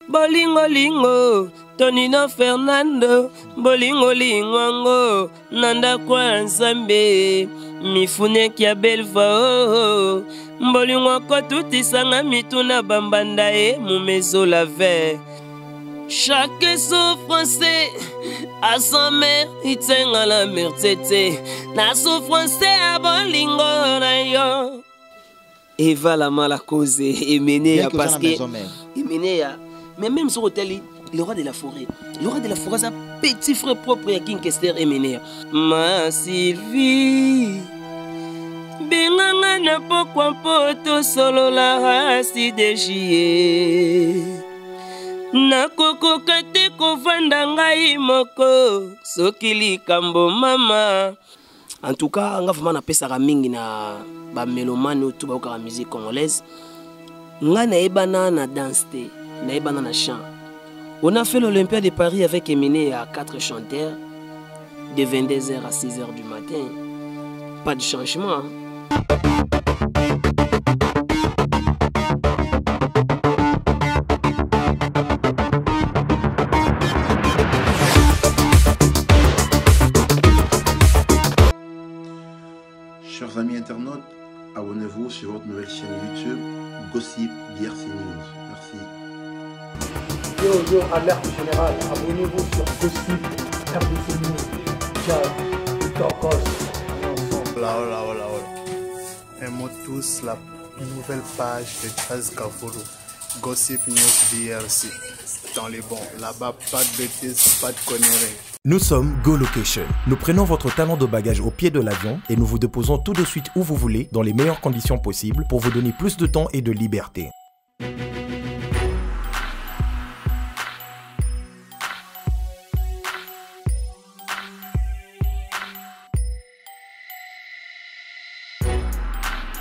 Bolingo lingo, Tonino Fernando, bolingo lingwango, nanda kwa nzambe, mifune kia belva, bolingo ko tutisanga mituna bambanda e mumezo la ve. Chaque souffrance a son mère, il tient à la mertete, la souffrance a bolingo na yo. Eva la mala cause, Emenea parce que Emenea. Mais même sur l'hôtel, le roi de la forêt. Le roi de la forêt, c'est un petit frère propre à King Kester et Ménéa. Ma Sylvie. Binganga na pokwa poto solo la hasi de jie. Na koko kate kovanda ngai moko. Sokili kambo mama. En tout cas, on a vraiment pesa mingi na ba mélomane tout ba ka musique congolaise. Nga na ebana na danse. Na chant. On a fait l'Olympia de Paris avec Eminem à 4 chanteurs de 22h à 6h du matin. Pas de changement. Chers amis internautes, abonnez-vous sur votre nouvelle chaîne YouTube Gossip DRC News. Merci. Yo, alerte générale, abonnez-vous sur Gossip RDC News. Ciao, Tokos. Voilà. Aimons tous la nouvelle page de Jazz Kavoulou. Gossip News DRC. Dans les bons, là-bas, pas de bêtises, pas de conneries. Nous sommes Go Location. Nous prenons votre talon de bagage au pied de l'avion et nous vous déposons tout de suite où vous voulez, dans les meilleures conditions possibles pour vous donner plus de temps et de liberté.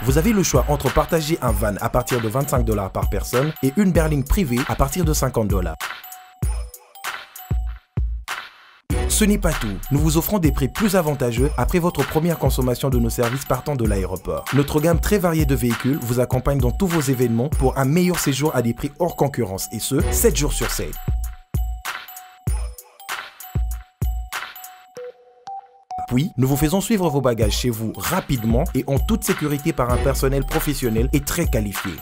Vous avez le choix entre partager un van à partir de 25 $ par personne et une berline privée à partir de 50 $. Ce n'est pas tout, nous vous offrons des prix plus avantageux après votre première consommation de nos services partant de l'aéroport. Notre gamme très variée de véhicules vous accompagne dans tous vos événements pour un meilleur séjour à des prix hors concurrence et ce, 7 jours sur 7. Puis, nous vous faisons suivre vos bagages chez vous rapidement et en toute sécurité par un personnel professionnel et très qualifié.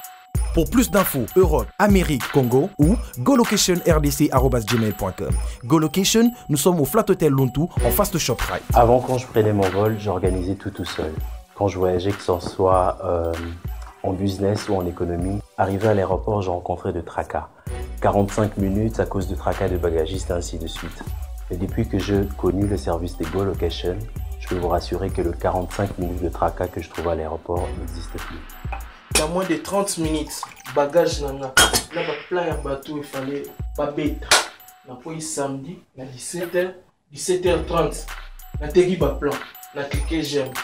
Pour plus d'infos, Europe, Amérique, Congo ou golocation@gmail.com. GoLocation, nous sommes au Flat Hotel Luntu en face de ShopRite. Avant, quand je prenais mon vol, j'organisais tout seul. Quand je voyageais, que ce soit en business ou en économie, arrivé à l'aéroport, je rencontrais de tracas. 45 minutes à cause de tracas de bagagistes et ainsi de suite. Et depuis que j'ai connu le service de GoLocation, je peux vous rassurer que le 45 minutes de tracas que je trouve à l'aéroport n'existe plus. Dans moins de 30 minutes, bagage nana, là plein de bateau, il fallait pas bête. Na pour samedi, à 17h30, na tegi ba plan, na cliquer j'aime.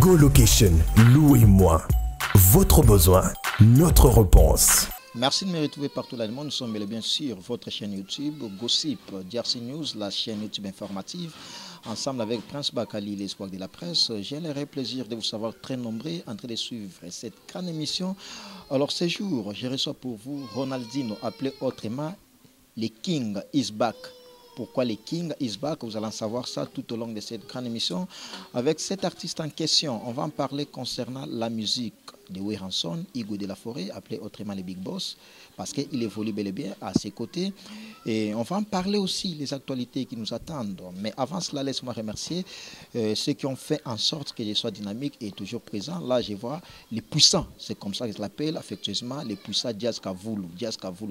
GoLocation, louez-moi. Votre besoin, notre réponse. Merci de me retrouver partout dans le monde. Nous sommes bien sûr votre chaîne YouTube Gossip DRC News, la chaîne YouTube informative. Ensemble avec Prince Bakali, l'espoir de la presse, j'ai le plaisir de vous savoir très nombreux en train de suivre cette grande émission. Alors ce jour, je reçois pour vous Ronaldinho, appelé autrement le King is back. Pourquoi le King is back? Vous allez en savoir ça tout au long de cette grande émission. Avec cet artiste en question, on va en parler concernant la musique de Weranson, Igo de la Forêt, appelé autrement le Big Boss, parce qu'il évolue bel et bien à ses côtés. Et on va en parler aussi des actualités qui nous attendent. Mais avant cela, laisse-moi remercier ceux qui ont fait en sorte que je sois dynamique et toujours présent. Là, je vois les puissants, c'est comme ça que je l'appelle affectueusement, les puissants Jazz Kavoulou,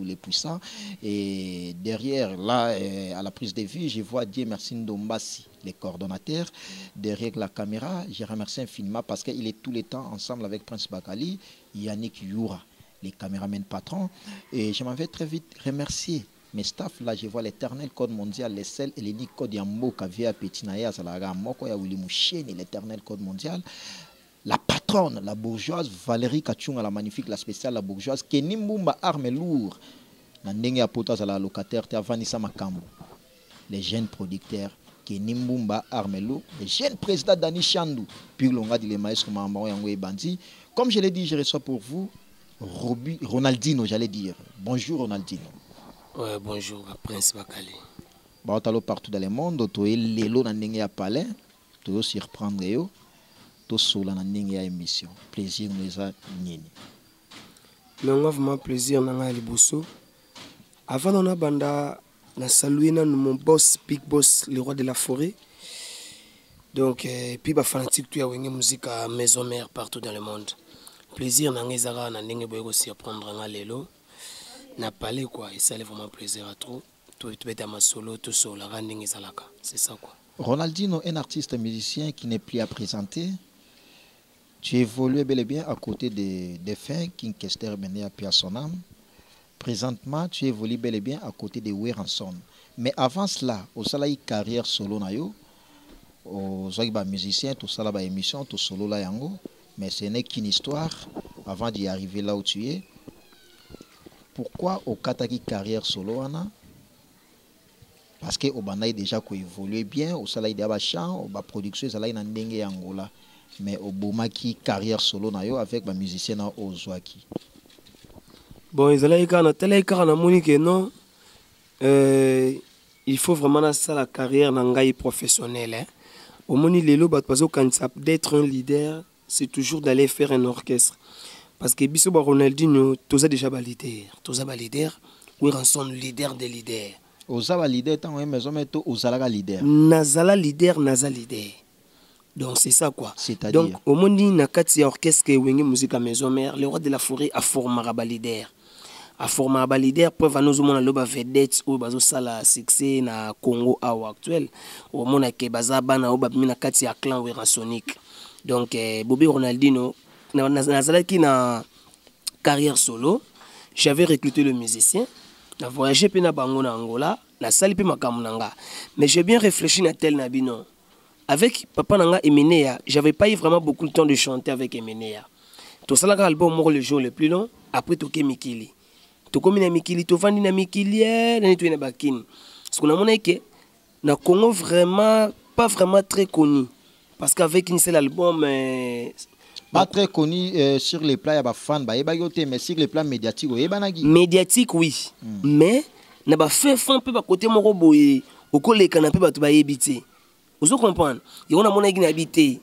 les puissants. Et derrière, là, à la prise de vue, je vois Dieu Merci Ndombasi, les coordonnateurs. Derrière la caméra, je remercie infiniment parce qu'il est tout le temps ensemble avec Prince Bakali, Yannick Youra, les caméramans patrons. Et je m'en vais très vite remercier mes staffs. Là, je vois l'éternel code mondial, les sels et les code Yambo, Kavia, Petinaya, Zalaga, Moko, Yaouli Mouchen, l'éternel code mondial. La patronne, la bourgeoise, Valérie Kachunga, la magnifique, la spéciale, la bourgeoise, Kenny Mbumba, arme lourd. Nandenge Apotas à la locataire, Vanessa Makambo. Les jeunes producteurs, Kenny Mbumba, arme lourd. Le jeune président Dani Chandou, puis l'on a dit les maïs comme Bandi. Comme je l'ai dit, je reçois pour vous Ronaldinho, j'allais dire. Bonjour Ronaldinho. Ouais, bonjour, Prince Bakali. Baotalo partout dans le monde, tu es l'élo dans le palais, tu es surprendre yo, tu es sous la émission. Plaisir nous a nini. Mais on a vraiment plaisir dans la Liboso. Avant on a banda na salué mon boss, big boss, le roi de la forêt. Donc puis ba fanatique tu as wenge musique à maison mère partout dans le monde. Plaisir na ngezara na ndenge boye ko surprendre nga lelo. Na parlé quoi, et ça c'est vraiment plaisir à trop. Tout est à ma solo, tout seul, la rending est à c'est ça quoi. Ronaldinho, un artiste musicien qui n'est plus à présenter. Tu évolues bel et bien à côté des fins King Kester mené à Pierre son âme. Présentement, tu évolues bel et bien à côté de Weranson. Mais avant cela, au salaire carrière solo na yo, aux musiciens, tout ça là émission, tout solo là yango. Mais ce n'est qu'une histoire avant d'y arriver là où tu es. Pourquoi au Kataki carrière solo ana? Parce que au Banaï déjà qu'on évolue bien, au salaire de chant, au production, ça là il ndenge Angola. Mais au Bomaki carrière solo na yo avec ma musicien na Ozwaki. Bon, ils allaient quand na Monique non. Il faut vraiment ça la carrière nangai professionnelle. Hein. Au Moni lelo bat parce que d'être un leader, c'est toujours d'aller faire un orchestre. Parce que biso ba Ronaldinho, toza déjà ba leader, ou ranson leader des leaders. Ozaba leader tant ouais maison mais to ozalaga leader. Nazala leader. Donc c'est ça quoi. Donc au Moni na kati ya orchestre que wenge musique à maison mère, le roi de la forêt a formé ba leader. A formé ba leader preuve nous mona loba vedette ou bazo sala succès na Congo au actuel. Au mona ke bazaba na oba mina kati ya clan Werasonic. Donc Bobby Ronaldinho nazalaki na carrière solo, j'avais recruté le musicien, na voyagé pe na bango na Angola, na sali pe makambo nanga. Mais j'ai bien réfléchi na tel nabino. Avec papa nanga Emenea, j'avais pas eu vraiment beaucoup de temps de chanter avec Emenea. Tout ça là album le jour le plus long, après toke Mikili. Toko mina Mikili, to vandi na Mikili, na tu na bakini. Parce qu'on a monné que na Congo vraiment pas vraiment très connu. Parce qu'avec une seule album pas très connu sur les plans, il y a des fans, mais sur les plans médiatiques, médiatique, oui. Mais, il y a des fans qui sont côté mon robot, au collègue, il y a des gens qui sont habité. Vous comprenez? Il y a des gens qui sont habité,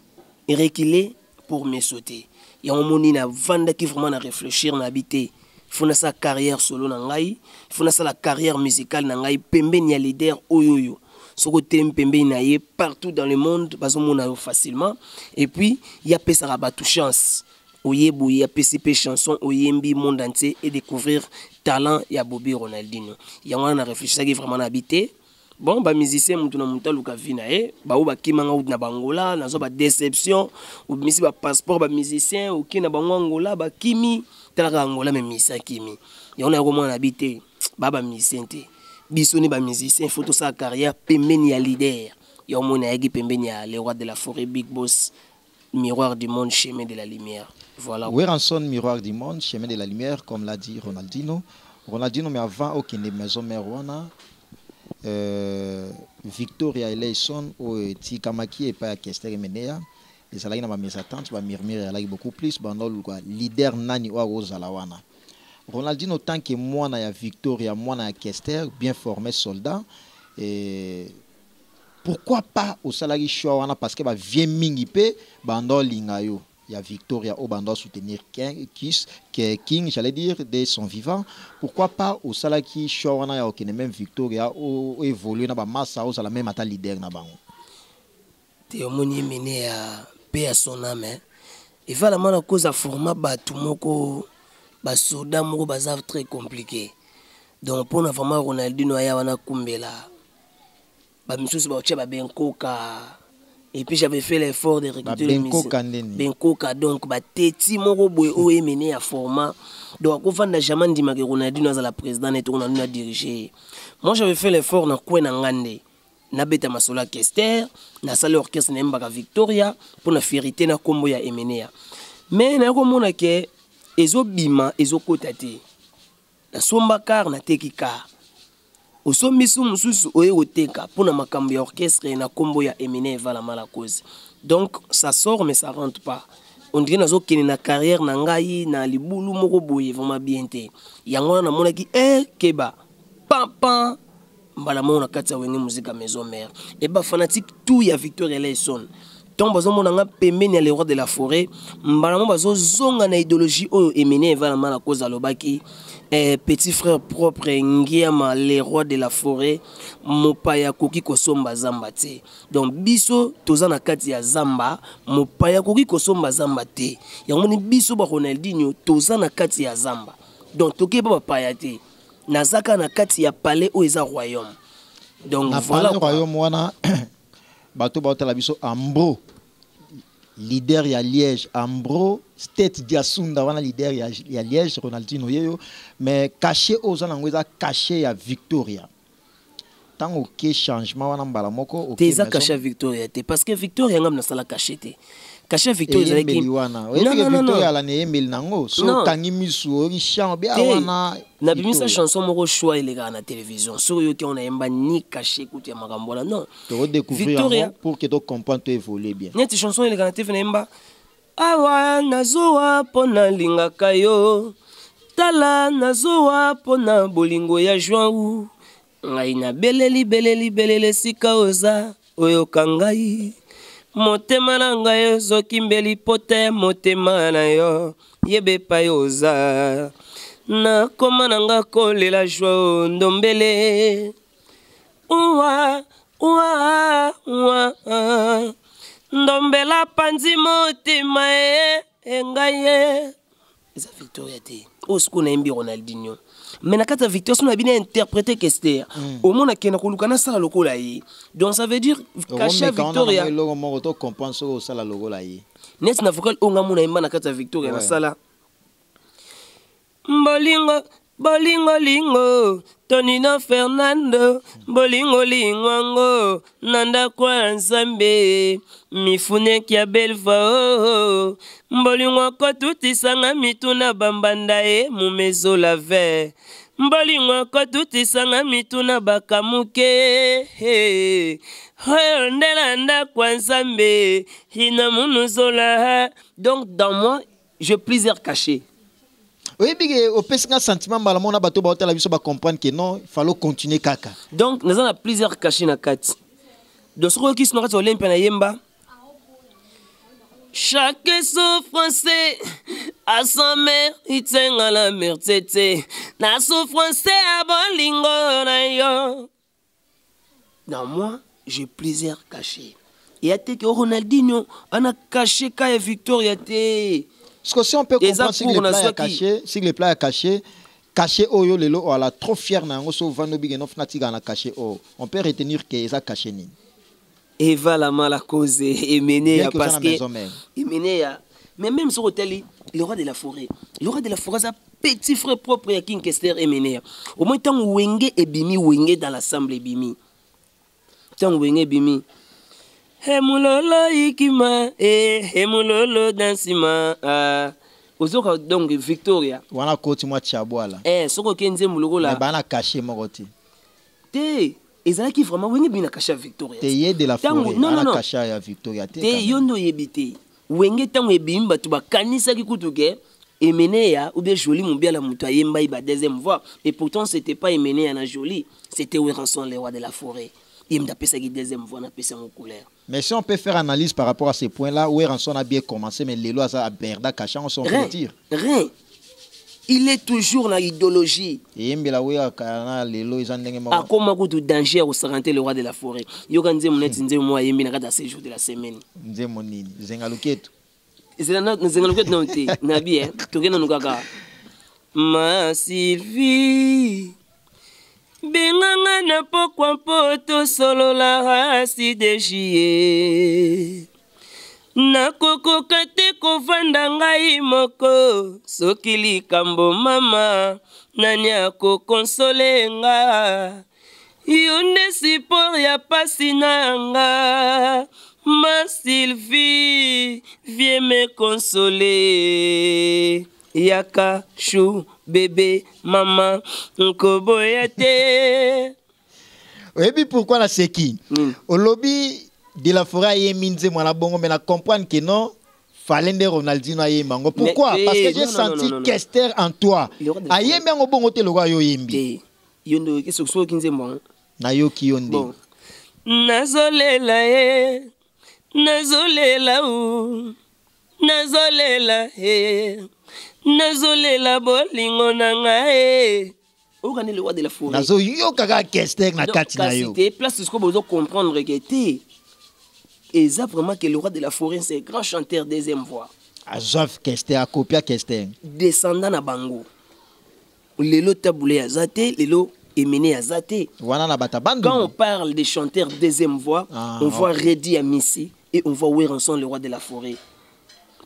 et reculé pour me sauter. Il y a des gens qui vraiment réfléchir, habité. Il faut sa carrière solo, il faut la carrière musicale, pembe ni leader, oyoyo. Partout dans le monde, facilement. Et puis, il y a des chance. Il y a des chansons, il monde entier et découvrir talent. Il y a Bobby Ronaldinho. Il y a un réfléchisseur qui est vraiment habité. Bon, les musiciens, ils ont Bangola, ils ont déception, ou passeport, les musiciens, ou qui ont Angola, Kimi, Angola, mais musiciens Kimi. Il y a un habité, les musiciens. Bisoni ba musicien photo sa carrière pembeni ya leader ya omona yagi pembeni ya le roi de la forêt big boss miroir du monde chemin de la lumière voilà Weranson miroir du monde chemin de la lumière comme l'a dit Ronaldinho mais avant aucune maison mère wana Victoria Eleison ou Tikamaki et pas Kester Menea les alaki na ba mes attentes ba murmure alaki beaucoup plus bandol quoi leader nani wa ozalawana Ronaldinho tant que moi na ya Victoria, moi na ya Kester, bien formé soldat. Et pourquoi pas au salarié choix parce que ba vient mingi pe bandol lingayo. Il y a Victoria au bandol soutenir King, j'allais dire de son vivant. Pourquoi pas au salarié choix na ya aucune même Victoria ou évoluer na ba massa au la même ata leader na bango. Te omoni mené à paix à son âme. Et voilà la cause à format batumoko ba soda moko baza très compliqué. Donc pour vraiment Ronaldinho aya wana kumbela. Ba misusu ba otia ba benkoka. Et puis j'avais fait l'effort de recruter le musicien. Benkoka donc ba teti moko boy o mené à format. Donc ko fanda jamais ndima ke Ronaldinho as la président et Ronaldinho a dirigé. Moi j'avais fait l'effort na kwena ngande. Na beta masola Kester, na salle orchestre na mbaka Victoria pour na fierté na kombo ya Emenea. Mais na ko mona ke ezo bima ezo kotate na somba car na teki car osombisu mususu oye oteka pona makambo ya orchestre na kombo ya Emenea vala mala cause donc ça sort mais ça rentre pas on dirait nazo kene na carrière na ngai na libulu moko boye vraiment bien te yango na mona ki keba papa mbala mona kati ya wenge musique maison mère et ba fanatique tout ya Victoria Layson donc bazo mona nga pembeni ya les rois de la forêt mbala mo bazo zonga na idéologie oyo emene va na cause alobaki petit frère propre ngiama les rois de la forêt mopaya koki kosomba zamba te donc biso toza na kati ya zamba mopaya koki kosomba zamba te yango ni biso ba Ronaldinho toza na kati ya zamba donc toke ba paya te nazaka na kati ya palais o eza royaume donc na voilà royaume wana bato ba biso Ambro leader ya Liège Ambro State Diasunda wana leader ya Liège Ronaldinho yeyo mais caché aux anangweza caché ya Victoria tant aucun changement wana mbala moko OK teza caché Victoria te parce que Victoria ngam na sala caché te caché Victoria ezalaki non Victoria la ne emel nango so kangi misu ori chant bia wana na bimisa chanson moko choix ile na télévision so yo ki on a emba ni caché kuti ya makambola non to redécouvrir pour que tu comprendre to évoluer bien net chanson ile na TV na emba awa nazoa pona lingaka yo tala nazoa pona bolingo ya joie ngai na beleli sika oza oyo kangai motema na ngai zoki mbeli pote motema na yo yebe pa yoza na koma na nga kolela joie ndombele uwa ndombela panzi motema ngai eza Victoria te osiko na embi Ronaldinho mais na kata Victor sona bien interprété Kester au monde qui na kolukana sala lokola yi donc ça veut dire caché Victoria logo moko to comprendre so sala lokola yi net na vocal onga mona imba na kata Victoria na sala bolingo lingo Tonino Fernando bolingo lingwango nanda kwa nzambe mifune kia belva bolingo ko tuti sanga mituna bambanda mumezo la ve bolingo ko tuti sanga mituna bakamuke ndela nda kwa nzambe hina munuzola donc dans moi je plaisir caché. Oui, mais au pesca sentiment malamona bateau bateau la biso ba comprendre que non, il fallait continuer kaka. Donc nous avons plusieurs cachés na kati. De ce qui sont dans Olympia na yemba. Chaque souffrance a sa mère, il tient à la mère tete. Na souffrance a bolingo na yo. Dans moi, j'ai plusieurs cachés. Et à te que Ronaldinho on a caché ka Victoria te. Parce que si on peut comprendre si le plat est caché, caché oyo lelo ala trop fier na ngo so vano bigeno fnatiga na caché o. On peut retenir que ça caché ni. Eva la mala cause Emenea parce que Emenea mais même sur hôtel le roi de la forêt. Le roi de la forêt ça petit frère propre ya King Kester Emenea. Au moins tant wenge ebimi wenge dans l'assemblée bimi. Tant wenge bimi. Hemulolo ikima hemulolo dansima ozoka donc Victoria wana koti mwa chabwala soko kenze muloko bana caché mokoti te ezalaki vraiment wenge bina caché Victoria te ye de la forêt ana caché ya Victoria te yondo yebite wenge tango ebimba tu bakanisa ki kutuke Emenea ou bien Joli mon bien la mutu ayemba iba deuxième voix et pourtant c'était pas Emenea na Joli c'était Weranson les rois de la forêt. Il m'a appelé ça deuxième voix, on appelle ça en couleur. Mais si on peut faire analyse par rapport à ces points-là, où Ranson a bien commencé, mais les lois à Berda Cachan, on s'en peut dire. Rien. Il est toujours dans l'idéologie. Et il a comment vous danger au saranté le roi de la forêt. Yoganze mon net nze moi yembi na 7 jours de la semaine. Nze monini, zengaluketu. C'est la zengaluketu non te. Na bien, tokena nukaka. Ma Sylvie Benganga na pokwa poto solo la hasi de jie. Na koko kate kovanda ngai moko. Soki likambo mama. Nani ako konsole nga. Yonde sipor ya pasi nanga. Ma Sylvie, viens me consoler. Yaka, chou, bébé, maman, nkoboyate. Et puis pourquoi la seki? Au lobby de la forêt, il y a minze moi la bongo, mais la comprendre que non, Falende Ronaldinho Ayembango. Pourquoi? Parce que j'ai senti Kester en toi. Ayembango bongo te loga yo yembi. Yondo qu'est-ce que so kinze mo? Na yo ki yonde. Bon. Nazolela e. Nazolela u. Nazolela e. Nazolela bolingo na nga e. Ogane le roi de la forêt. Nazo yo kaka Kester na kati na yo. Donc place ce que vous comprendre que t'es. Et ça vraiment que le roi de la forêt c'est un grand chanteur deuxième voix. Azov Kester a copié Kester. Descendant na bango. Lelo taboulé azate, lelo émené azate. Wana na batabandu. Quand on parle des chanteurs deuxième voix, on voit Reddy Amissi et on voit Weranson le roi de la forêt.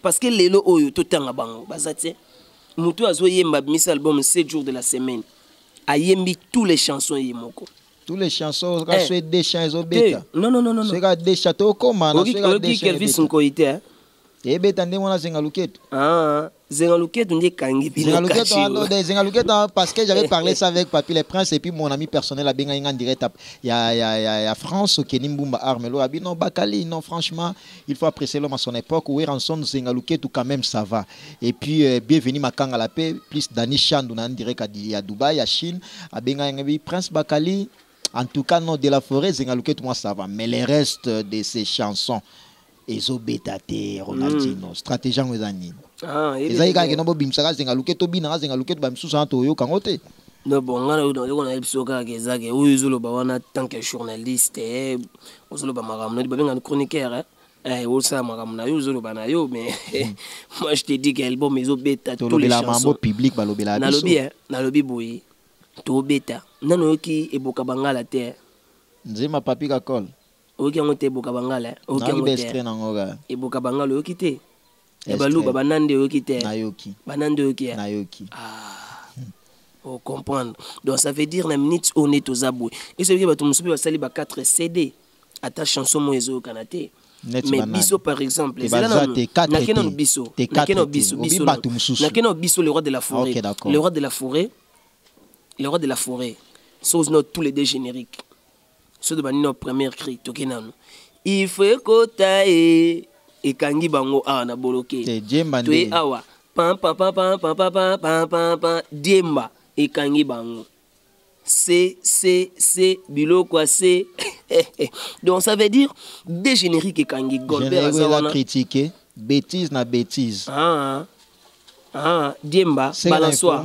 Parce que lelo oyo totanga bango bazate. Mutu azo yemba misa album 7 jours de la semaine. Ayembi tous les chansons yemoko. Tous les chansons, c'est des chansons bêta. Non. C'est des châteaux comme on a des chansons bêta. Et bêta ndé mona zengaluket. Ah, zengaluket ndé kangi bino. Zengaluket parce que j'avais parlé ça avec Papi les Princes et puis mon ami personnel a bien en direct. Il y a France qui Nimbumba Armelo a dit non Bakali non franchement il faut apprécier l'homme à son époque où Ranson Zengaluket tout quand même ça va. Et puis bienvenue Makanga la paix plus Dani Chandou en direct à Dubaï à Chine a bien Prince Bakali. En tout cas, non, de la forêt, Zengaluket, moi ça va. Mais les restes de ces chansons, Ezo Betate, Ronaldinho, stratégie en Wezani. Ezaï Gagé, non, Bimsara, Zengaluket, Tobina, Zengaluket, Bamsou, Santoyo, Kangote. Non, bon, on a eu Soka, Gezag, où ils ont en tant que journaliste, on se le bamaram, un chroniqueur, ça maramna yo zolo banayo mais moi je te dis qu'album Ezo Beta tous les chansons public balobela na lobi boyi to beta nano ki eboka bangala te nzema papi ka kol oki ngote eboka bangala oki ngote eboka bangala oki te ebalu banande oki te nayoki banande oki nayoki on comprendre donc ça veut dire na minute on est aux aboués et c'est que bato musubi basali ba 4 CD ata chanson mo ezo kanate mais biso par exemple c'est là na keno biso le roi de la forêt le roi de la forêt le roi de la forêt, chose notre tous les deux génériques. Ceux de notre première cri, tokenano. Il faut que tu et kangi bango a na boloké. Tu es awa. Pam pam pam pam pam pam pam pam pam pam diemba et kangi bango. C'est bilo quoi c'est. Donc ça veut dire des génériques et kangi Goldberg ça va critiquer bêtise na bêtise. Diemba balançoire.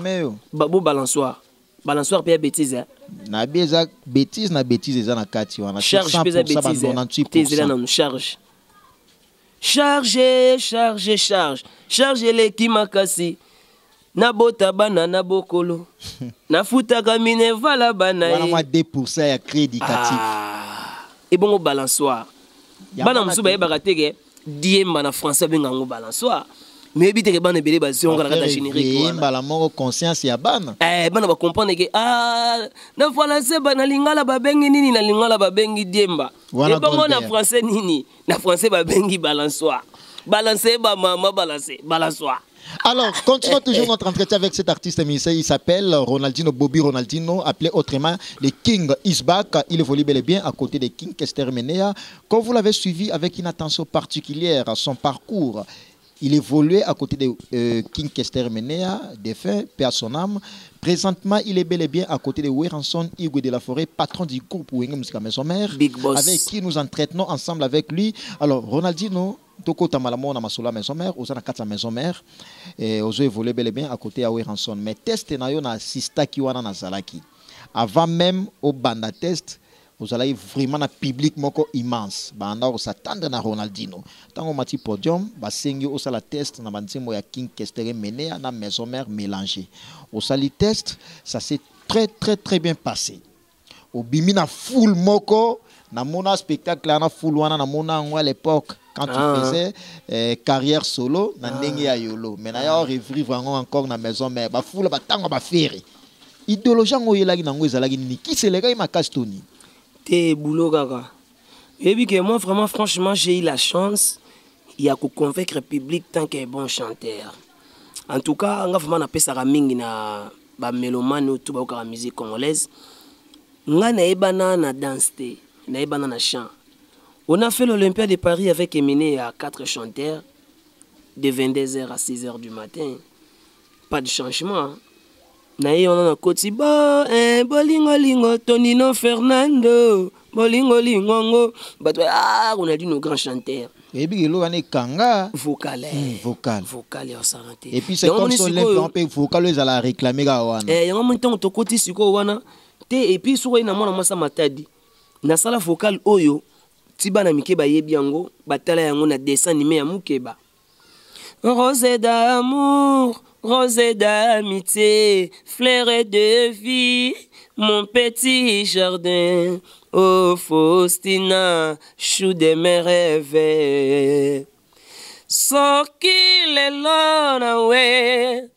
Babo balançoire. Balançoire paya bêtise na beza bêtise na bêtise eza na kati wana charge pesa bêtise tezela na charge les kimakasi na bota bana na bokolo na futaka minevala bana wana mwa 2% ya crédit katif et bon balançoire bana musuba yebaka teke diemba na français bengango balançoire mais éviter que bana belé ba on la générique la mort conscience ya bana bana ba comprendre que na français bana lingala ba bengi nini na lingala ba bengi diemba et bon na français nini na français ba bengi balançoire balancer ba mama balançoire. Alors, continuons toujours notre entretien avec cet artiste émissé. Il s'appelle Ronaldinho, Bobby Ronaldinho, appelé autrement le King is back. Il évolue bel et bien à côté de King Kester Menea. Comme vous l'avez suivi avec une attention particulière à son parcours, il évoluait à côté de King Kester Menea, défunt, paix à son âme. Présentement, il est bel et bien à côté de Weranson Igwe de la Forêt, patron du groupe Wenge Musica Maison Mère, avec qui nous entretenons ensemble avec lui. Alors, Ronaldinho, Toko Tamalamo na Masola Maison Mère, aux Anakata Maison Mère, et aux évolué bel et bien à côté de Weranson. Mais test na yo na sista ki wana na zalaki. Avant même au banda test, vous allez vraiment un public moko immense. Banda on s'attendre na Ronaldinho. Tango mati podium, ba sengi au sala test na banzemo ya King Kester Menea na Maison Mère mélangé. Au sali test, ça s'est très bien passé. Au bimi na full moko, na mona spectacle na full wana na mona à l'époque quand tu faisais carrière solo na ndenge ya yolo. Mais na ya revivre encore na Maison Mère, ba full ba tango ba faire. Idéologie ngo yelaki na ngo ezalaki ni ki se lega ma Castoni. T'es boulot gaga. Et puis que moi vraiment franchement j'ai eu la chance il y a que convaincre le public tant qu'un bon chanteur. En tout cas on a vraiment appelé ça mingi na ba mélomane tout ba ka musique congolaise. Nga na ebana na danse na ebana na chant. On a fait l'Olympia de Paris avec Eminem à 4 chanteurs. de 22h à 6h du matin. Pas de changement. Naïe, on a côté bon, bolingo lingo, Tonino Fernando, bolingo lingo, ah, on a dit nos grands chanteurs. Et puis il y a kanga vocal, vocal, vocal et s'arrêter. Et puis c'est comme si on peut vocal ils allaient réclamer gawana. Il y a un moment to côté siko wana, et puis sur ina mona masa matadi. Na sala vocal oyo, tibana mikeba yebiango, batala yango na dessin animé ya mukeba. Rosée d'amour, rosée d'amitié, fleur de vie, mon petit jardin. Oh Faustina, chou de mes rêves. So qu'il est là, ouais.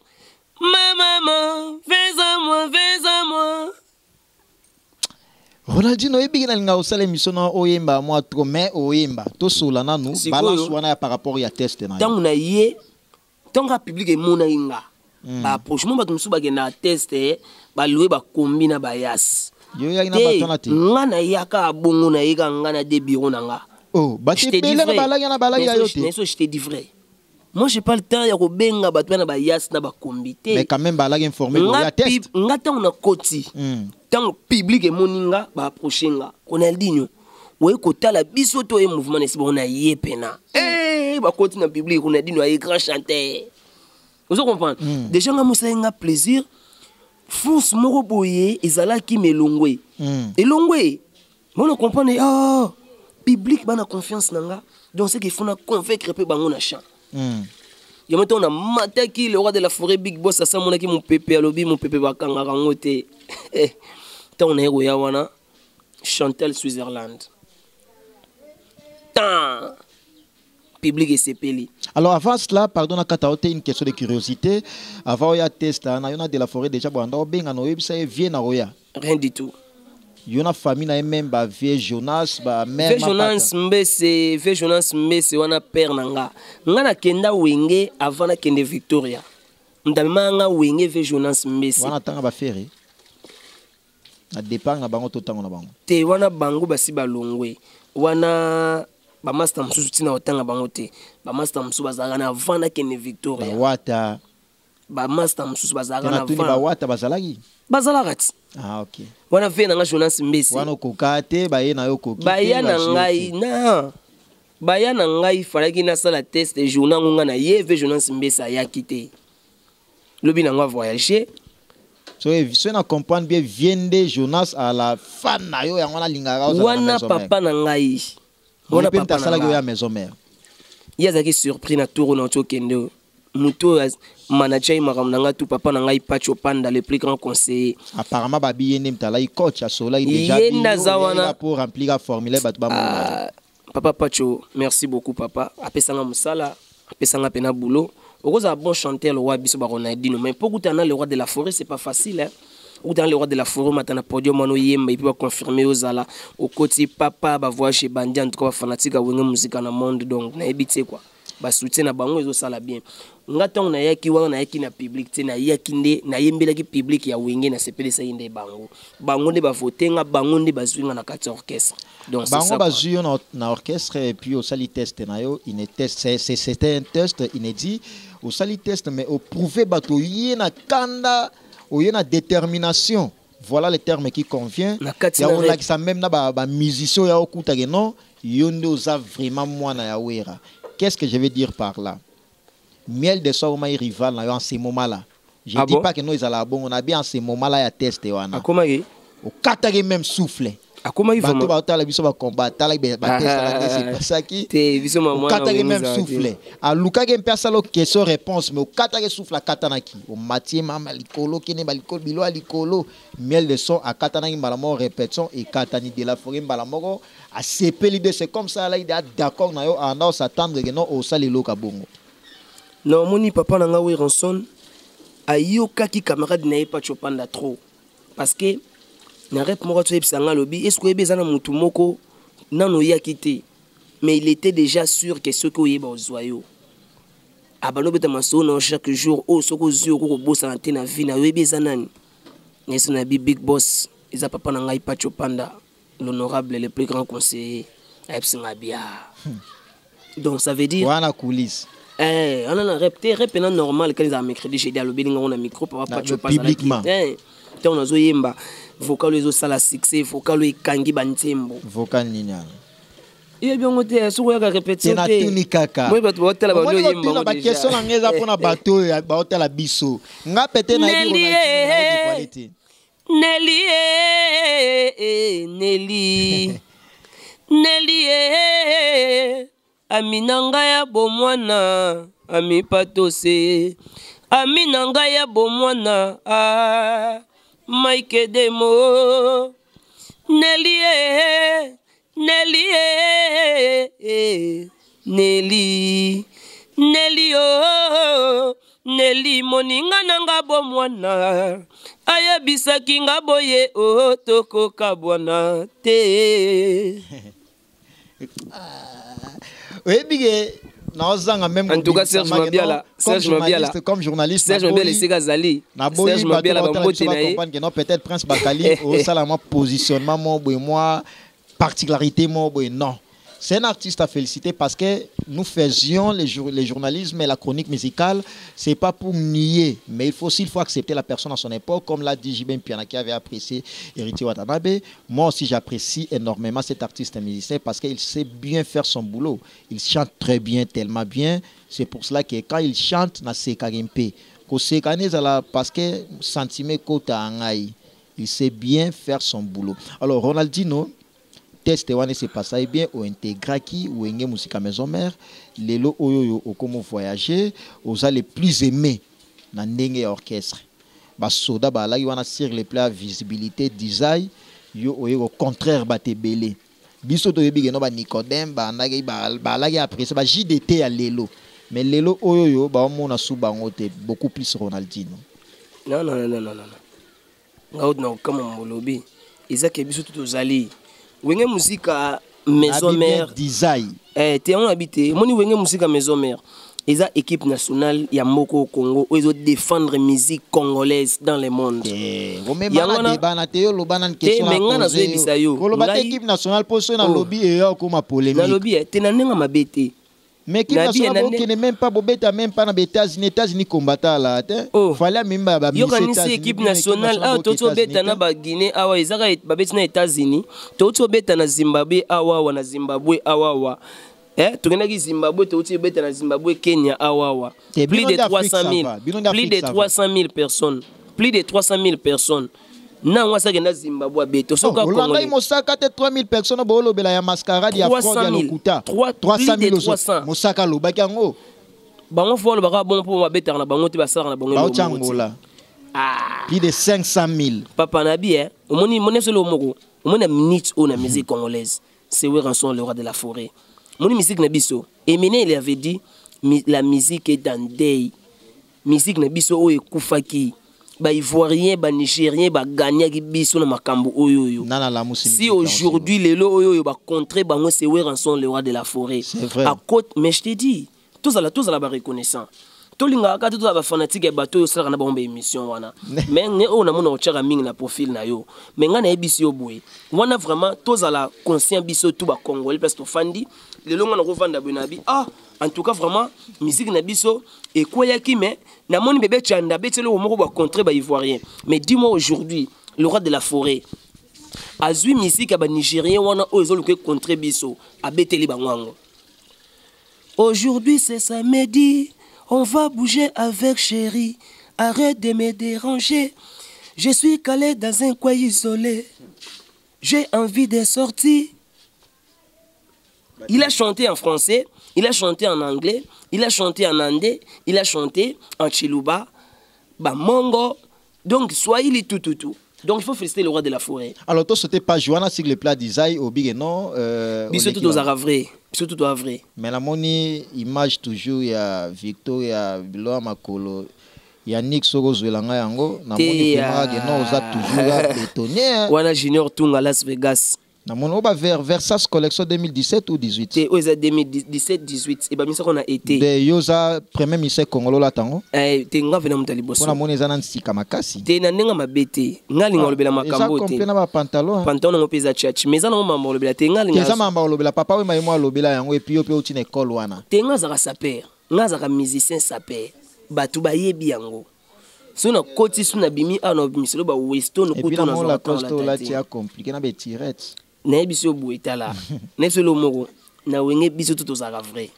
Ma maman, fais à moi. Ronaldinho ebi na linga osala émission na oyemba moi trop mais oyemba to solana nous balance wana par rapport ya test na tant na yé tant ka public e mona inga ba approchement ba tumsu ba gena test ba louer ba combina ba yas yo ya ina batona te ngana yaka bongo na yika ngana de bureau nanga oh ba te pele na balagi na balagi ya yote mais je te dis vrai. Moi j'ai pas le temps ya ko benga ba twana ba yas na ba combité mais quand même balagi informé ya test ngata on a koti tant public et moninga ba approcher nga Ronaldinho ouais kota la biso to e mouvement nesi bon na yepena ba koti na public Ronaldinho a grand chanteur vous comprenez déjà nga musenga plaisir force moko boye ezala ki melongwe elongwe on comprendre oh public bana confiance nanga donc c'est qu'il faut na convaincre pe bango na chant yo meto na mataki le roi de la forêt big boss ça mona ki mon pépé alobi mon pépé bakanga rangote on est roya wana Chantal Switzerland tant public et sepeli. Alors avant cela pardon na kataote une question de curiosité avant ya test na yona de la forêt déjà banda obenga no website vient na roya rien du tout. Yona famille na même ba vie Jonas ba mère vie Jonas mbese wana père nanga ngana kenda wenge avant na kende Victoria ndamanga wenge vie Jonas mbese wana tanga ba fere na départ na bango totango na bango te wana bango basi balongwe wana ba master msusu tina otanga bango te ba master msusu bazaka na vana kene Victoria ba wata ba master msusu bazaka na vana ba wata bazalaki bazalaka ah okay wana vena nga Jonas mbesi wana kokate ba ye na yo koki ba na ngai na ba na ngai falaki na sala test de journal nga na ye ve Jonas mbesi ayakite lobi na nga voyager. So na comprendre bien viende Jonas à la fan na yo ya wana lingara wana papa na ngai wana papa sala yo ya maison mère yazaki surpris na tour na tokendo muto manager makam na nga tout papa na ngai Pacho Panda le plus grand conseiller apparemment babi yende mtala i coach a sola il déjà dit pour remplir la formulaire batu ba papa Pacho merci beaucoup papa apesanga musala apesanga pena boulot. Vous avez un bon chanteur, le roi Biso Ronaldinho, mais pour que le roi de la forêt, c'est pas facile. Hein? Ou dans le roi de la forêt, maintenant, podium, il peut confirmer aux ala, au côté papa, va voir chez Bandi, en tout cas, fanatique, à musique dans le monde, donc, na habité quoi. Bah, soutien à bango, ils ont ça là bien. Ngaton na yaki wa na yaki na public, na yaki nde, na yembela ki public ya wenge na sepele sa inde bango. Bango nde ba voter nga, bango nde ba zwinga na kati orchestre. Donc c'est ça. Bango ba zwinga na orchestre et puis au sali test na yo, c'était un test inédit. Au sali test mais au prouver bato yena kanda, au yena détermination. Voilà le terme qui convient. Ya on la ça même na ba musicien ya okuta ke non, yonde oza vraiment moi na ya wera. Qu'est-ce que je veux dire par là? Miel de Souma est rival en ce moment-là. Je ne dis pas que nous allons bon, on a bien en ce moment-là à tester. Au Qatar même soufflé. Comment il va la biso va combattre la c'est pas ça qui au Qatar même soufflé. À Luka game personne question réponse mais au Qatar souffle à Katanaki. Au Mathieu mama likolo qui ne balikolo bilo alikolo miel de son à Katanaki malamo répétition et Katani de la forêt malamoro à CP c'est comme ça là il est d'accord na yo en s'attendre que non au salilo kabongo. Non, mon papa n'a pas rançon. Ayoka qui camarade n'a pas chopanda trop. Parce que n'a rep moko to ebsanga lobi est-ce que ebezana mutu moko nano ya quitté. Mais il était déjà sûr que ce que yeba ozoyo. Abalo beta masono chaque jour o soko zio ko bossa na tena vie na ebezana ni. Nesi na big boss, ils a papa n'a pas chopanda l'honorable le plus grand conseiller. Ebsinga bia. Donc ça veut dire wana coulisse. On a rep normal quand ils ont mercredi j'ai dit à l'obéling on a micro pour pas publiquement. On a zoyemba vocal les autres la succès vocal les kangi bantembo. Vocal nina. Il bien ngote so ya répéter. Tena tuni kaka. Moi bato hôtel ba zoyemba. Ba question na ngeza pona bato ba hôtel la biso. Nga pété na bi Ronaldinho. Nelly Aminanga ya bomwana ami patose Aminanga ya bomwana Mike Demo Nelly oh Nelly moninga nanga bomwana ayebisaki nga boye o toko kabwana te. Oui, bigé. Même en tout cas, Serge Mabiala, comme journaliste, Serge Mabiala, c'est Gazali. Serge Mabiala, peut-être Prince Bakali, au salama positionnement, moi, particularité, non. C'est un artiste à féliciter parce que nous faisions les journalismes et la chronique musicale, c'est pas pour nier, mais il faut accepter la personne à son époque, comme l'a dit Jibin Piana qui avait apprécié Héritier Watanabe. Moi aussi j'apprécie énormément cet artiste musicien parce qu'il sait bien faire son boulot. Il chante très bien, tellement bien. C'est pour cela que quand il chante, parce que sentiment il sait bien faire son boulot. Alors Ronaldinho, test wane se passa bien au intégraki ou enge musique maison mère lelo oyo okomo voyager oza les plus aimés na ndenge orchestre ba soda ba la wana sur les plans visibilité design yo oyo au contraire ba tebele biso to yebi no ba Nicodème ba ndage ba la apprécier ba JDT ya lelo mais lelo oyo ba mona sou bango te beaucoup plus Ronaldinho non ngaud na kama molobi ezake biso tout ozali wenge musique maison mère design te on habité moni wenge musique maison mère eza équipe nationale ya moko au Congo ils ont défendre musique congolaise dans le monde équipe nationale pour na lobby et comme polémique na lobby te na nenga mabete mais qui n'est même pas bobeta même pas na États-Unis combattant là fallait même ba équipe nationale toto beta na ba Guinée awa ezaka ba beta na États-Unis toto beta na Zimbabwe awa na Zimbabwe awa tokenda ki Zimbabwe toto beta na Zimbabwe Kenya awa plus de 300 000 personnes na ngwa sakenda Zimbabwe beto soka Kongo mosaka te 3000 personnes bo lobela ya mascarade ya fraude ya lokuta 300 000 mosaka lobaki yango bango fo lobaka bon po mabeta na bango te basala na bango changola plus de 500 000 papa nabi omoni moneso lo moko omoni minute o na musique congolaise c'est Weranson le roi de la forêt moni musique na biso Eminem il avait dit la musique est en deuil musique na biso o ekufaki ba ivoirien ba nigérien ba gagner ki biso na makambo oyo si aujourd'hui lelo oyo ba contrer bango c'est Weranson le roi de la forêt à côté mais je te dis tous à la ba reconnaissant to linga ka to ba fanatique ba to sala na bombe émission wana mais nge o na mona o tchaka mingi na profil na yo mais nga na ebisi yo boye wana vraiment tous à la conscient biso tout ba congolais parce que fandi lelo nga na revanda benabi en tout cas vraiment musique na biso et quoi yaki mais na moni bébé chanda betelo o moko ba contrer ba ivoirien mais dis-moi aujourd'hui le roi de la forêt azui musique ba nigérien wana o ezoluke contrer biso abeteli bangwango aujourd'hui c'est samedi on va bouger avec chérie arrête de me déranger je suis calé dans un coin isolé j'ai envie de sortir. Il a chanté en français, il a chanté en anglais, il a chanté en andé, il a chanté en chiluba, mongo. Donc, soyez tout. Donc, il faut féliciter le roi de la forêt. Alors, toi, c'était pas Joanna sur le plat d'Isaï au Big non Bisous aux Aravrais. Bisous aux Aravrais. Mais la moni image toujours, il y a Victor, il y a Biloa Makolo, il y a Nick Soro Zwelanga Yango. Na moni vraiment, on a toujours bétonné. Wana Junior Tunga Las Vegas. Na mon oba Versace collection 2017 ou 18. C'est 2017-18 et ba misa qu'on a été. De yoza premier ministre Congolo la tango. Te nga vena mutali boso. Kuna moni zana nsika makasi. Te na nenga mabete. Ngali ngolobela makambo te. Eza kompena ba pantalon. Pantalon ngo peza church. Mais zana ngoma ngolobela te ngali nga. Eza mamba ngolobela papa we maimo alobela yango et puis yo pe uti na école wana. Te nga za saper. ngazaka musicien sapeur batu bayebi yango so na koti so na bimi ana miselo ba weston ko to na la costo la tia compliqué na be tirette na biso boitala na biso lo moko na wenge biso tout za vrai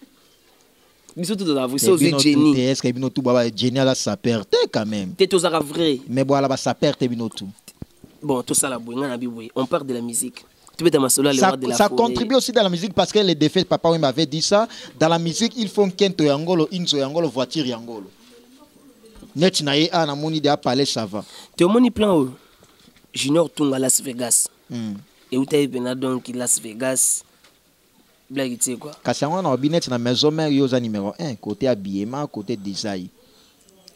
biso tout za vrai so génie est-ce que bino tout baba génie la sapeur te quand même te to za vrai mais voilà ba sapeur te bino tout bon tout ça la boinga na biboui on parle de la musique. Ça contribue aussi dans la musique parce que les défaites, papa oui m'avait dit ça. Dans la musique, il faut qu'un yangolo, inso yangolo, voiture yangolo. Net nae a na moni de parler ça va. Tu as moni plan Junior Tunga Las Vegas. Et où tu es venu donc Las Vegas. Blague tu sais quoi. Kasi on a binet na maison mère yoza numéro 1 côté habillement, côté design.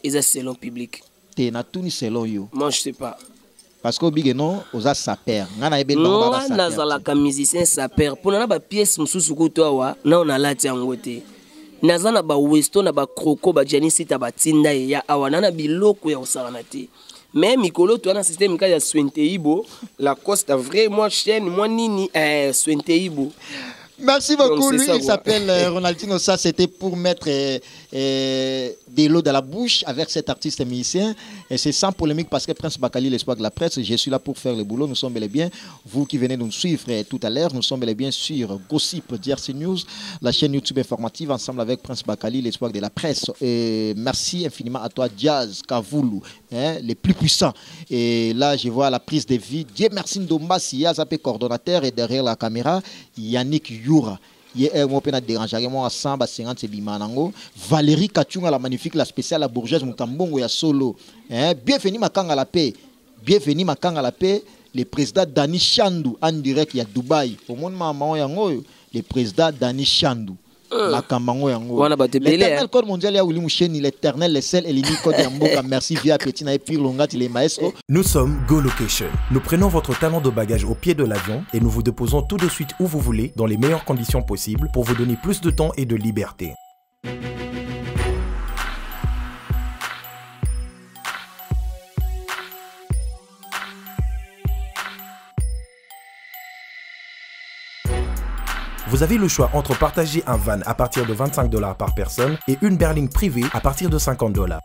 Et ça c'est salon public. T'es na tout ni salon yo. Moi je sais pas. Parce que big non oza sapeur ngana ebe bango ba sapeur nazala ka musicien sapeur pour na ba pièce mususu ko to wa na on ala ti ngote nazana ba westo na ba kroko ba janisi ta batinda ya awana na biloko ya osana te mais mikolo to na système ka ya Swenteibo la coste vrai moi chaîne moi nini Swenteibo. Merci beaucoup. Lui, il s'appelle Ronaldinho. Ça, c'était pour mettre de l'eau dans la bouche avec cet artiste musicien. Et c'est sans polémique parce que Prince Bakali, l'espoir de la presse, je suis là pour faire le boulot. Nous sommes bel et bien, vous qui venez nous suivre tout à l'heure, nous sommes bel et bien sur Gossip DRC News, la chaîne YouTube informative, ensemble avec Prince Bakali, l'espoir de la presse. Et merci infiniment à toi, Jazz Kavoulou, hein, les plus puissants. Et là, je vois la prise de vie. Dieu merci Ndomba, Yazapé coordonnateur, et derrière la caméra, Yannick Youra. Valérie Kachunga, la magnifique, la spéciale, la bourgeoise, Mukambongo ya solo. Bienvenue Makanga la paix. Bienvenue Makanga la paix. Le président Dani Chandou en direct à Dubaï. Au monde maman yango, le président Dani Chandou. L'éternel code mondial ya Willy Moucheni, l'éternel, le seul et l'unique code Yamboka. Merci via Petina et Pire Longat, il est maestro. Nous sommes Go Location. Nous prenons votre talent de bagage au pied de l'avion et nous vous déposons tout de suite où vous voulez, dans les meilleures conditions possibles pour vous donner plus de temps et de liberté. Vous avez le choix entre partager un van à partir de 25 $ par personne et une berline privée à partir de 50 $.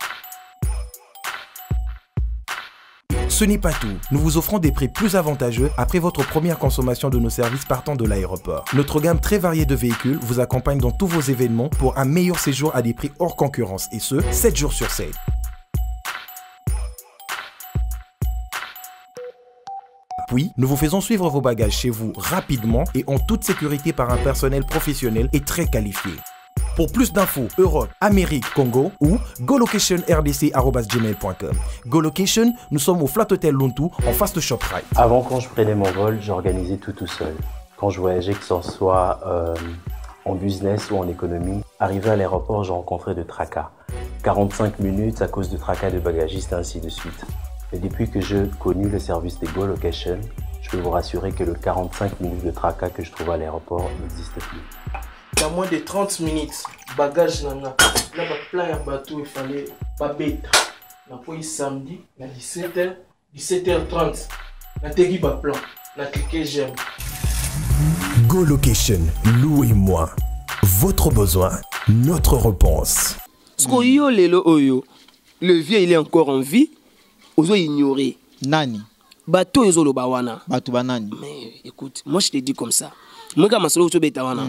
Ce n'est pas tout. Nous vous offrons des prix plus avantageux après votre première consommation de nos services partant de l'aéroport. Notre gamme très variée de véhicules vous accompagne dans tous vos événements pour un meilleur séjour à des prix hors concurrence et ce, 7 jours sur 7. Puis, nous vous faisons suivre vos bagages chez vous rapidement et en toute sécurité par un personnel professionnel et très qualifié. Pour plus d'infos, Europe, Amérique, Congo ou golocationrdc@gmail.com. GoLocation, nous sommes au Flat Hotel Lontu en face de ShopRite. Avant, quand je prenais mon vol, j'organisais tout seul. Quand je voyageais, que ce soit en business ou en économie, arrivé à l'aéroport, je rencontrais de tracas. 45 minutes à cause de tracas de bagagistes, ainsi de suite. Et depuis que j'ai connu le service de GoLocation, je peux vous rassurer que le 45 minutes de tracas que je trouve à l'aéroport n'existe plus. Dans moins de 30 minutes, bagage nana, là plein de bateau, il fallait pas bête. Na pour samedi, na 17h30, na tegi ba plan, na cliquer j'aime. GoLocation, louez-moi. Votre besoin, notre réponse. Yo lelo oyo, le vieux il est encore en vie. Ozo ignorer. Nani? Bato yozo lo bawana. Bato banani. Mais écoute, moi je te dis comme ça. Moi quand masolo to beta wana.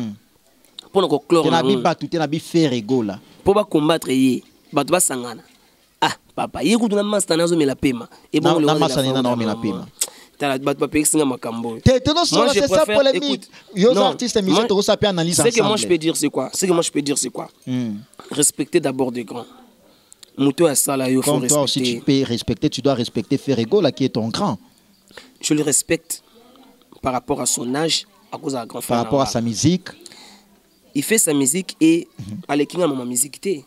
Pour no clore. Tu n'as pas bato, tu n'as pas fait rigola. Pour pas combattre yé, bato ba sangana. Ah, papa, yé kutu na masta nazo me la pema. Et bon le na masta na me la pema. Tala bato ba pexinga makambo. C'est ça polémique. Yo artiste musicien to ça peut analyser ensemble. Ce que moi je peux dire c'est quoi? Respecter d'abord des grands. Comme toi aussi tu peux respecter, tu dois respecter Ferrego là qui est ton grand. Je le respecte par rapport à son âge, à cause de la grand par rapport à sa musique. Il fait sa musique et Alekinga ma musique té.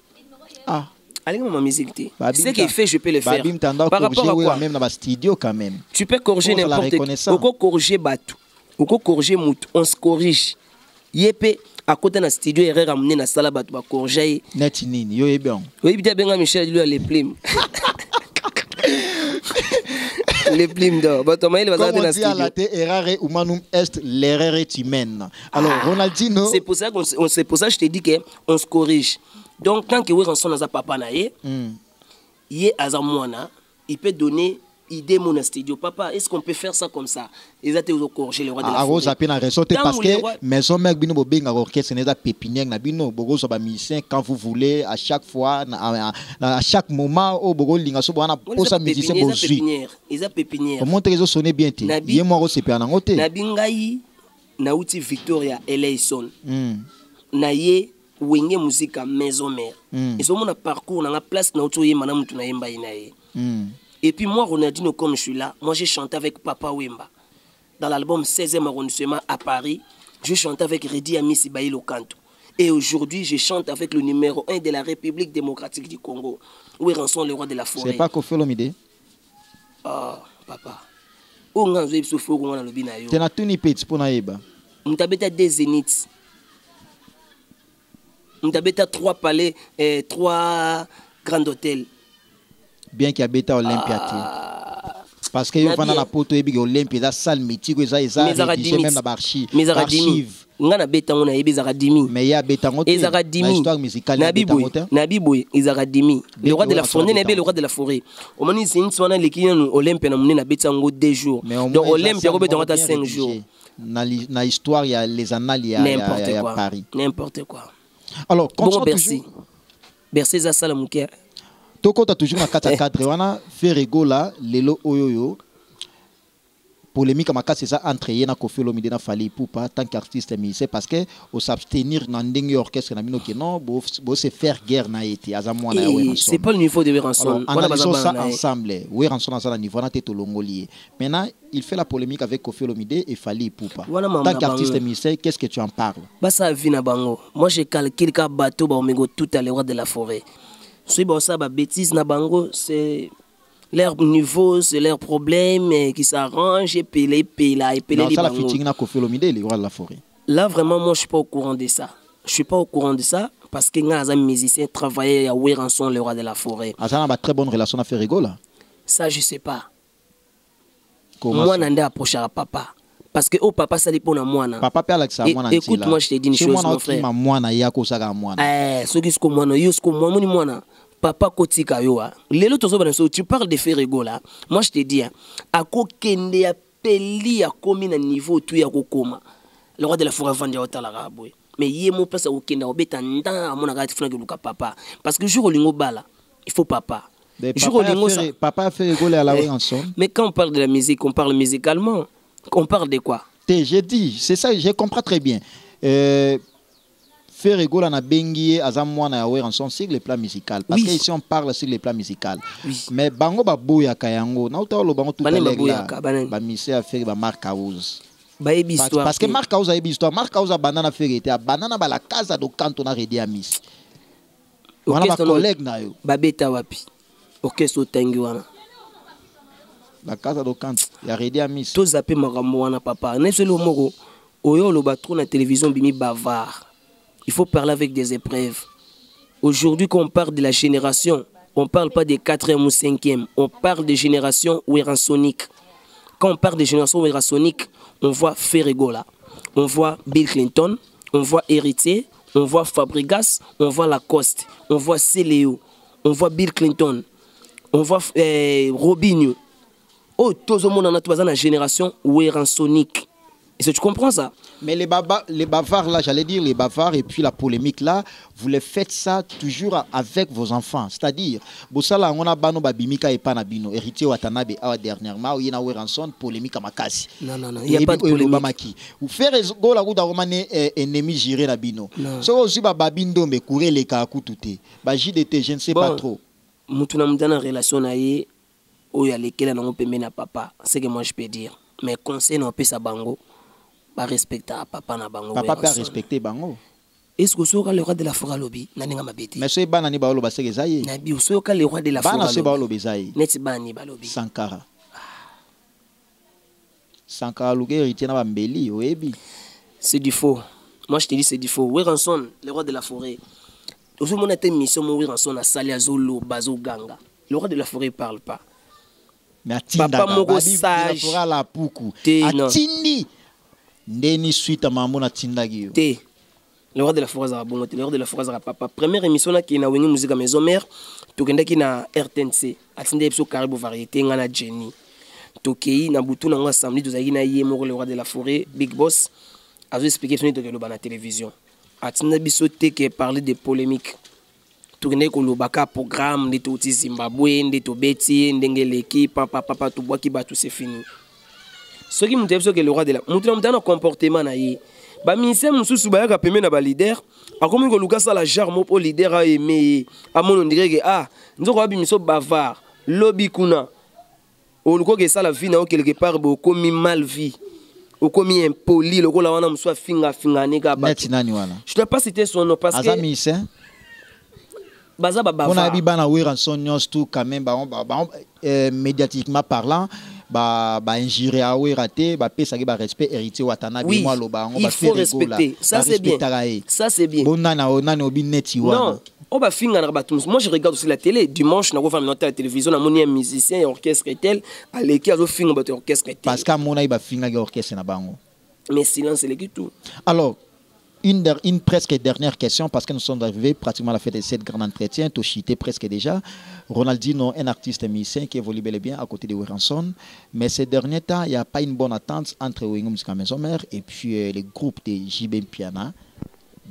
Ah. Alekinga ma musique té. Ce qu'il fait, je peux le faire. Par rapport à quoi? Même dans le studio quand même. Tu peux corriger n'importe qui. On peut corriger Batou. On peut corriger Moutou. On se corrige. Yépé. À côté de la studio, il a ramené la salle à corriger. Net nini, yo bien. Oui, bien bien Michel lui a les plumes. Les plumes d'or. Bah Thomas il va dans la studio. Comme on dit à la te errare humanum est l'erreur humaine. Alors Ronaldinho. C'est pour ça que je te dis que on se corrige. Donc quand que Ranson a papa na ye, yé azamwana, il peut donner idée mon studio. Papa, est-ce qu'on peut faire ça comme ça? Ils ont été au corriger le roi de la forêt. Ah, bien ressorti parce que maison mère bino bobenga orchestre n'est pas pépinière na bino bogo so ba musicien quand vous voulez à chaque fois à chaque moment au bogo linga so bana posa musicien bozui. Ils ont pépinière. Comment te sonner bien te? Yé moi c'est pas na ngote. Na bingai na uti Victoria Eleison. Na ye wenge musique à maison mère. Et so mon parcours na place na uti yemba na mutu na yemba inaye. Et puis moi, Ronaldinho, comme je suis là, moi j'ai chanté avec Papa Wemba. Dans l'album 16e arrondissement à Paris, je chante avec Redi Amissi Baïlo Kanto. Et aujourd'hui, je chante avec le numéro 1 de la République démocratique du Congo, où est Ranson, le roi de la forêt. C'est pas Koffi Olomide? Ah, papa. Où on a vu ce fou qu'on a le binayo? Tu as tout ni petit pour naïba. On t'a bêta des zéniths. On t'a bêta 3 palais, 3 grands hôtels. Bien qu'il y a bêta Olympia. Parce que yo vana na poto ebi Olympia da salle mythique eza même na archive. Nga na beta ngona ebi zaradimi. Mais ya beta ngote. Ezaradimi. Histoire musicale na biboy ezaradimi. Le roi de la forêt na be le roi de la forêt. O mani sin swana lekina no Olympia na mune na beta ngo 2 jours. Donc Olympia ko beta ngota 5 jours. Na histoire il y a les annales il y a Paris. N'importe quoi. Alors bon Bercy. Bercy za sala muke. Toko ta toujours na kata cadre wana Ferrego là lelo oyoyo polémique makasi ça entre yena Koffi Olomide na Fally Ipupa tant qu'artiste musicien parce que au s'abstenir na ndenge orchestre na bino que non bo se faire guerre na été azamwa na Ranson. C'est pas le niveau de Ranson. On analysons ça ensemble. Oui Ranson na ça niveau na teto longoli. Maintenant il fait la polémique avec Koffi Olomide et Fally Ipupa. Tant qu'artiste musicien qu'est-ce que tu en parles? Bah ça vient na bango. Moi j'ai calculé ka bateau ba omego tout à l'heure de la forêt. Si bon ça, bêtise na bango, c'est leur niveau, c'est leur problème qui s'arrange et puis les bango. Ça la fitting na Koffi Olomide les rois de la forêt. Là vraiment moi je suis pas au courant de ça. Je suis pas au courant de ça parce que nga un musicien travaillait à Ranson le roi de la forêt. Ah ça a très bonne relation à Ferrego là. Ça je sais pas. Moi nanda approcher à papa. Parce que oh papa ça dépend de moi. Papa père Alexa moi na. Écoute moi je te dis une chose mon frère. Moi na yako ça ga moi. Ce qui est moi yo ce que moi na. Papa Kotika Yoa. Tu parles de Ferrego là. Moi je te dis, à Kokende ya peli à komi na niveau tout ya kokoma. Le roi de la forêt vend ya otala boy. Mais yé mon place à Okenda obeta nda mon agati funa ke papa. Parce que jour lingo bala, il faut papa. Papa Ferrego là la Ranson. Mais quand on parle de la musique, on parle musicalement. On parle de quoi? J'ai dit, c'est ça, je comprends très bien. Ferrego na bengi azamwana ya Ranson sur le plan musical parce que ici on parle sur le plan musical mais bango ba boya kayango na utalo bango tout à l'heure ba mise a faire ba Mark House parce que Mark House a une histoire. Mark House a banana ferrete a banana ba la casa do canto na Redi Amissi wana ba collègue na yo ba beta wapi orchestre tangi wana la casa do canto ya Redi Amissi to zape makambo wana papa na selo moko oyo lo ba trop na télévision bimi bavard. Il faut parler avec des épreuves. Aujourd'hui, quand on parle de la génération, on ne parle pas des 4e ou 5e. On parle de génération Ransonique. Quand on parle de génération Ransonique, on voit Ferrego là. On voit Bill Clinton. On voit Héritier. On voit Fabregas. On voit Lacoste. On voit Céléo. On voit Bill Clinton. On voit Robinho. Oh, tout le monde a la génération Ransonique. Est-ce que tu comprends ça? Mais les bavards là, j'allais dire les bavards et puis la polémique là, vous les faites ça toujours avec vos enfants. C'est-à-dire, Bossala on a bano babimika et panabino, héritier Watanabe a dernièrement ou yena Ranson polémique à Makasi. Non, il n'y a pas de polémique. Ou faire go la gouda romane ennemi géré na bino. So aussi babindo me courir les kakutute. Ba JDT, je ne sais pas trop. Mutuna mutana relation na ye ou ya lesquels na pembe na papa, c'est que moi je peux dire. Mais conseil non peut sa bango. Pas respecter papa na bango. Papa peut respecter bango. Est-ce que soka le roi de la forêt lobby na ninga mabeti? Mais ce banani ba lo baseke zaye. Na bi soka le roi de la forêt. Bana se ba lo bezaye. Net bani ba lobby. Sankara. Sankara luge héritier na bambeli oebi. C'est du faux. Moi je te dis c'est du faux. Ranson, le roi de la forêt. Aujourd'hui mon été mission mon Ranson a sali azolo bazo ganga. Le roi de la forêt parle pas. Mais papa moko sage. La puku. Atindi. Ndeni suite à maman na tindagi yo. Te. le roi de la forêt à bon, le roi de la forêt à papa. Première émission qui na wengi musique à maison mère, tu kende qui na RTNC, atinde episode caribou variété ngana Jenny. Tokei na butu na nga samedi tozaki na ye moko le roi de la forêt Big Boss azo expliquer fini to na télévision. Atinde biso te que parler de polémique. Tourner ko lobaka programme de to Zimbabwe, de to beti, ndenge l'équipe papa to bois qui ba tout c'est fini. Ce qui m'intéresse que le roi de la mutu comportement na ye. Ba ministère mususu ba ya pemé na ba leader akomi ko luka sala jarmo po leader a aimé a mon dirait que nzoko abi miso bavard lobby kuna o luko ke sala vie na quelque part bo komi mal vie o komi impoli loko la wana mso finga neka ba net nani wana je dois pas citer son nom parce que azami c'est baza ba bavard on a bi bana Weranson news tout quand même médiatiquement parlant ba injurier a raté ba pesa ki ba respect héritier watana bi moi loba on ba faire respecter ça c'est bien ça c'est bien bonana onana obi neti wana non on va finir na batum moi je regarde aussi la télé dimanche na ko faire noter la télévision na moni un musicien et orchestre tel à l'équipe azo finir ba orchestre tel parce que mona ba finga orchestre na bango mais silence c'est tout. Alors une presque dernière question parce que nous sommes arrivés pratiquement à la fin de cette grand entretien, tout chité presque déjà. Ronaldinho, un artiste musicien qui évolue bel et bien à côté de Weranson, mais ces derniers temps, il n'y a pas une bonne attente entre Wingom Musica Maison Mère et puis les groupes de JB Piana,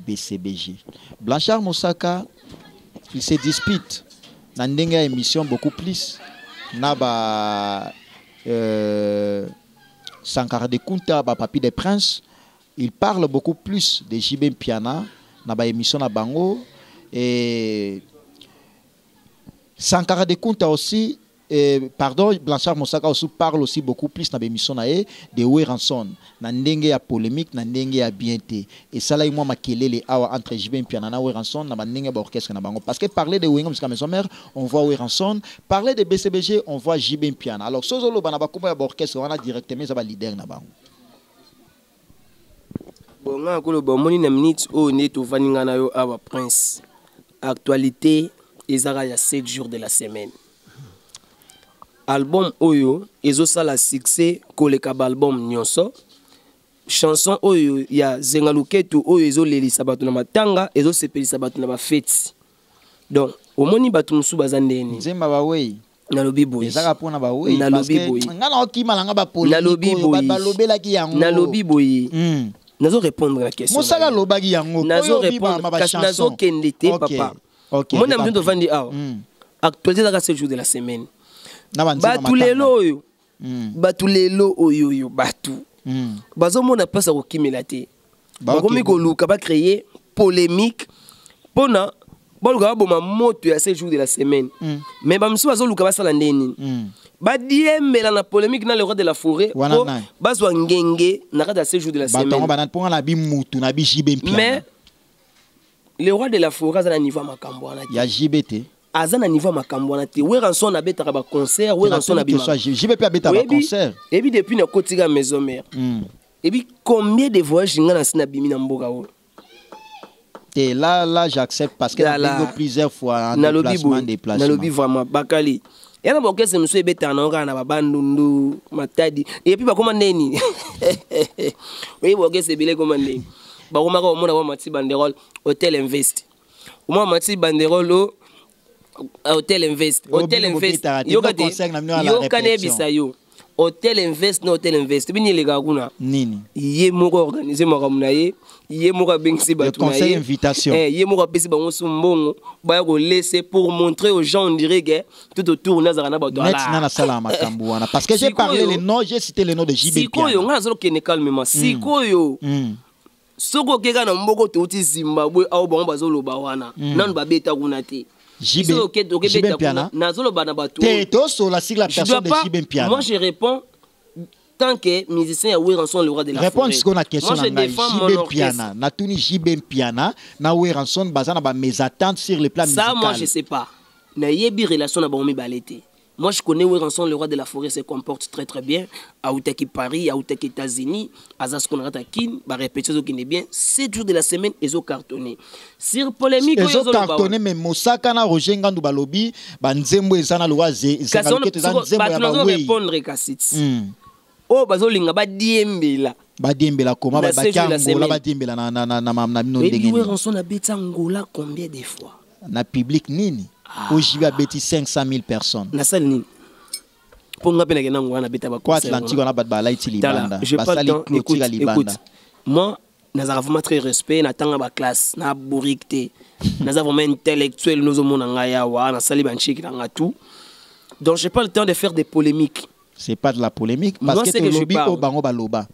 BCBG. Blanchard Moussaka, il se dispute dans une émission beaucoup plus. Naba Sankara de Kunta, Papi des Princes. Il parle beaucoup plus de JB Piana dans la émission na bango et Sankara de Kunta aussi pardon Blanchard Moussaka aussi parle aussi beaucoup plus dans l'émission de Weranson na ndenge ya polémique na ndenge ya bienté et ça là moi makelele awa entre JB Piana na Weranson na ndenge ba orchestre na bango parce que parler de Wingom Musica Maison Mère on voit Weranson, parler de BCBG on voit JB Piana. Alors sozolo bana ba komba ba orchestre wana directement ça ba leader na bango. Bon, on a minute où on est au Vaningana Awa Prince. Actualité, il y a 7 jours de la semaine. Album Oyo, ils ont la succès, Koleka album Nyonso. Chanson Oyo, il y a Zengaluketu, Oyo, ils ont les Sabatuna Matanga, ils ont sepeli Sabatuna ma fête. Donc, au moni Batumusu Bazandeni. Zemba Bawe. Nalobi boy. Ezaka pona ba we. Nalobi boy. Ngana okimala nga ba polémique. Balobela ki yango. Nalobi boy. Nazo répondre à la question. Mosala lobaki yango. Nazo répondre parce que nazo kendete papa. Moi na besoin de vendre actualité dans ce jour de la semaine. Batu lelo yo. Batu lelo oyo yo batu. Bazo mona pasa ko kimela te. Ba komi ko luka ba créer polémique pona bolga boma moto ya ce jour de la semaine. Mais ba msu bazo luka ba sala ndeni. Ba diembela na polémique na le roi de la forêt po bazwa ngenge na kata ce jour de la semaine. Ba banana ponga na bi mutu na bi JB Piana. Mais le roi de la forêt a un niveau makambo wana. Ya JBT. Azana niveau makambo wana te. Weranson na beta ba concert, Weranson na bima. JBP a beta ba concert. Et puis depuis na kotiga maison mère. Et puis combien de voyages ngana sina bimi na mboka wo. Et là j'accepte parce que a plusieurs fois en déplacement. Na lobi vraiment bakali. Et na boke se monsieur beta na ngana ba bandundu matadi. Et puis ba komandeni. Oui boke se bile komandeni. Ba komaka o mona wa mati banderole Hotel Invest. O mona mati banderole au Hotel Invest. Hotel Invest. Yo kane bisayo. Hotel Invest no Hotel Invest. Bini le gaguna. Nini. Yé moko organiser makamuna ye. Yé moko bengisi batu na ye. Conseil invitation. Yé moko pesi bango sumbongo. Ba ko laisser pour montrer aux gens on dirait que tout autour na zana ba dola. Net na sala makambu wana parce que j'ai parlé les noms, j'ai cité le nom de JB Piana. Sikoyo nga zolo kene calmement. Sikoyo. Soko keka na mboko to uti Zimbabwe au bango bazoloba wana. Nanu ba beta kuna te. JB Piana. La personne de JB Piana. Moi je réponds tant que musicien à Weranson le roi de la forêt. Réponse qu'on a question à JB Piana. Natuni JB Piana na Weranson bazana ba mes attentes sur le plan musical. Ça moi je sais pas. Na yebi relation na ba mi balete. Moi je connais Weranson le roi de la forêt se comporte très très bien. À Outaki Paris, à Outaki États-Unis, à Zaskonrata Kin, ba répéter ce qui est bien. 7 jours de la semaine ils ont cartonné. Sur polémique ils ont cartonné mais Mosaka na Roger Ngandu balobi ba nzembo ezana loa ze. Ba répondre Kassit. Oh bazolinga ba diembela. Ba diembela comment ba Angola ba diembela na bino ndenge. Et Ranson a bêti Angola combien de fois? Na public nini? Aujourd'hui a bêti 500 000 personnes. Na salle nini? Pour nga pena kena ngwana bêta ba concert. Quoi Atlantique on a ba laiti libanda. Ba sali clôture libanda. Moi naza vraiment très respect na tanga ba classe na bourricté. Naza vraiment intellectuel nous omona ngaya wa na sali banchiki na tout. Donc j'ai pas le temps de faire des polémiques. C'est pas de la polémique parce que le lobby au bango baloba.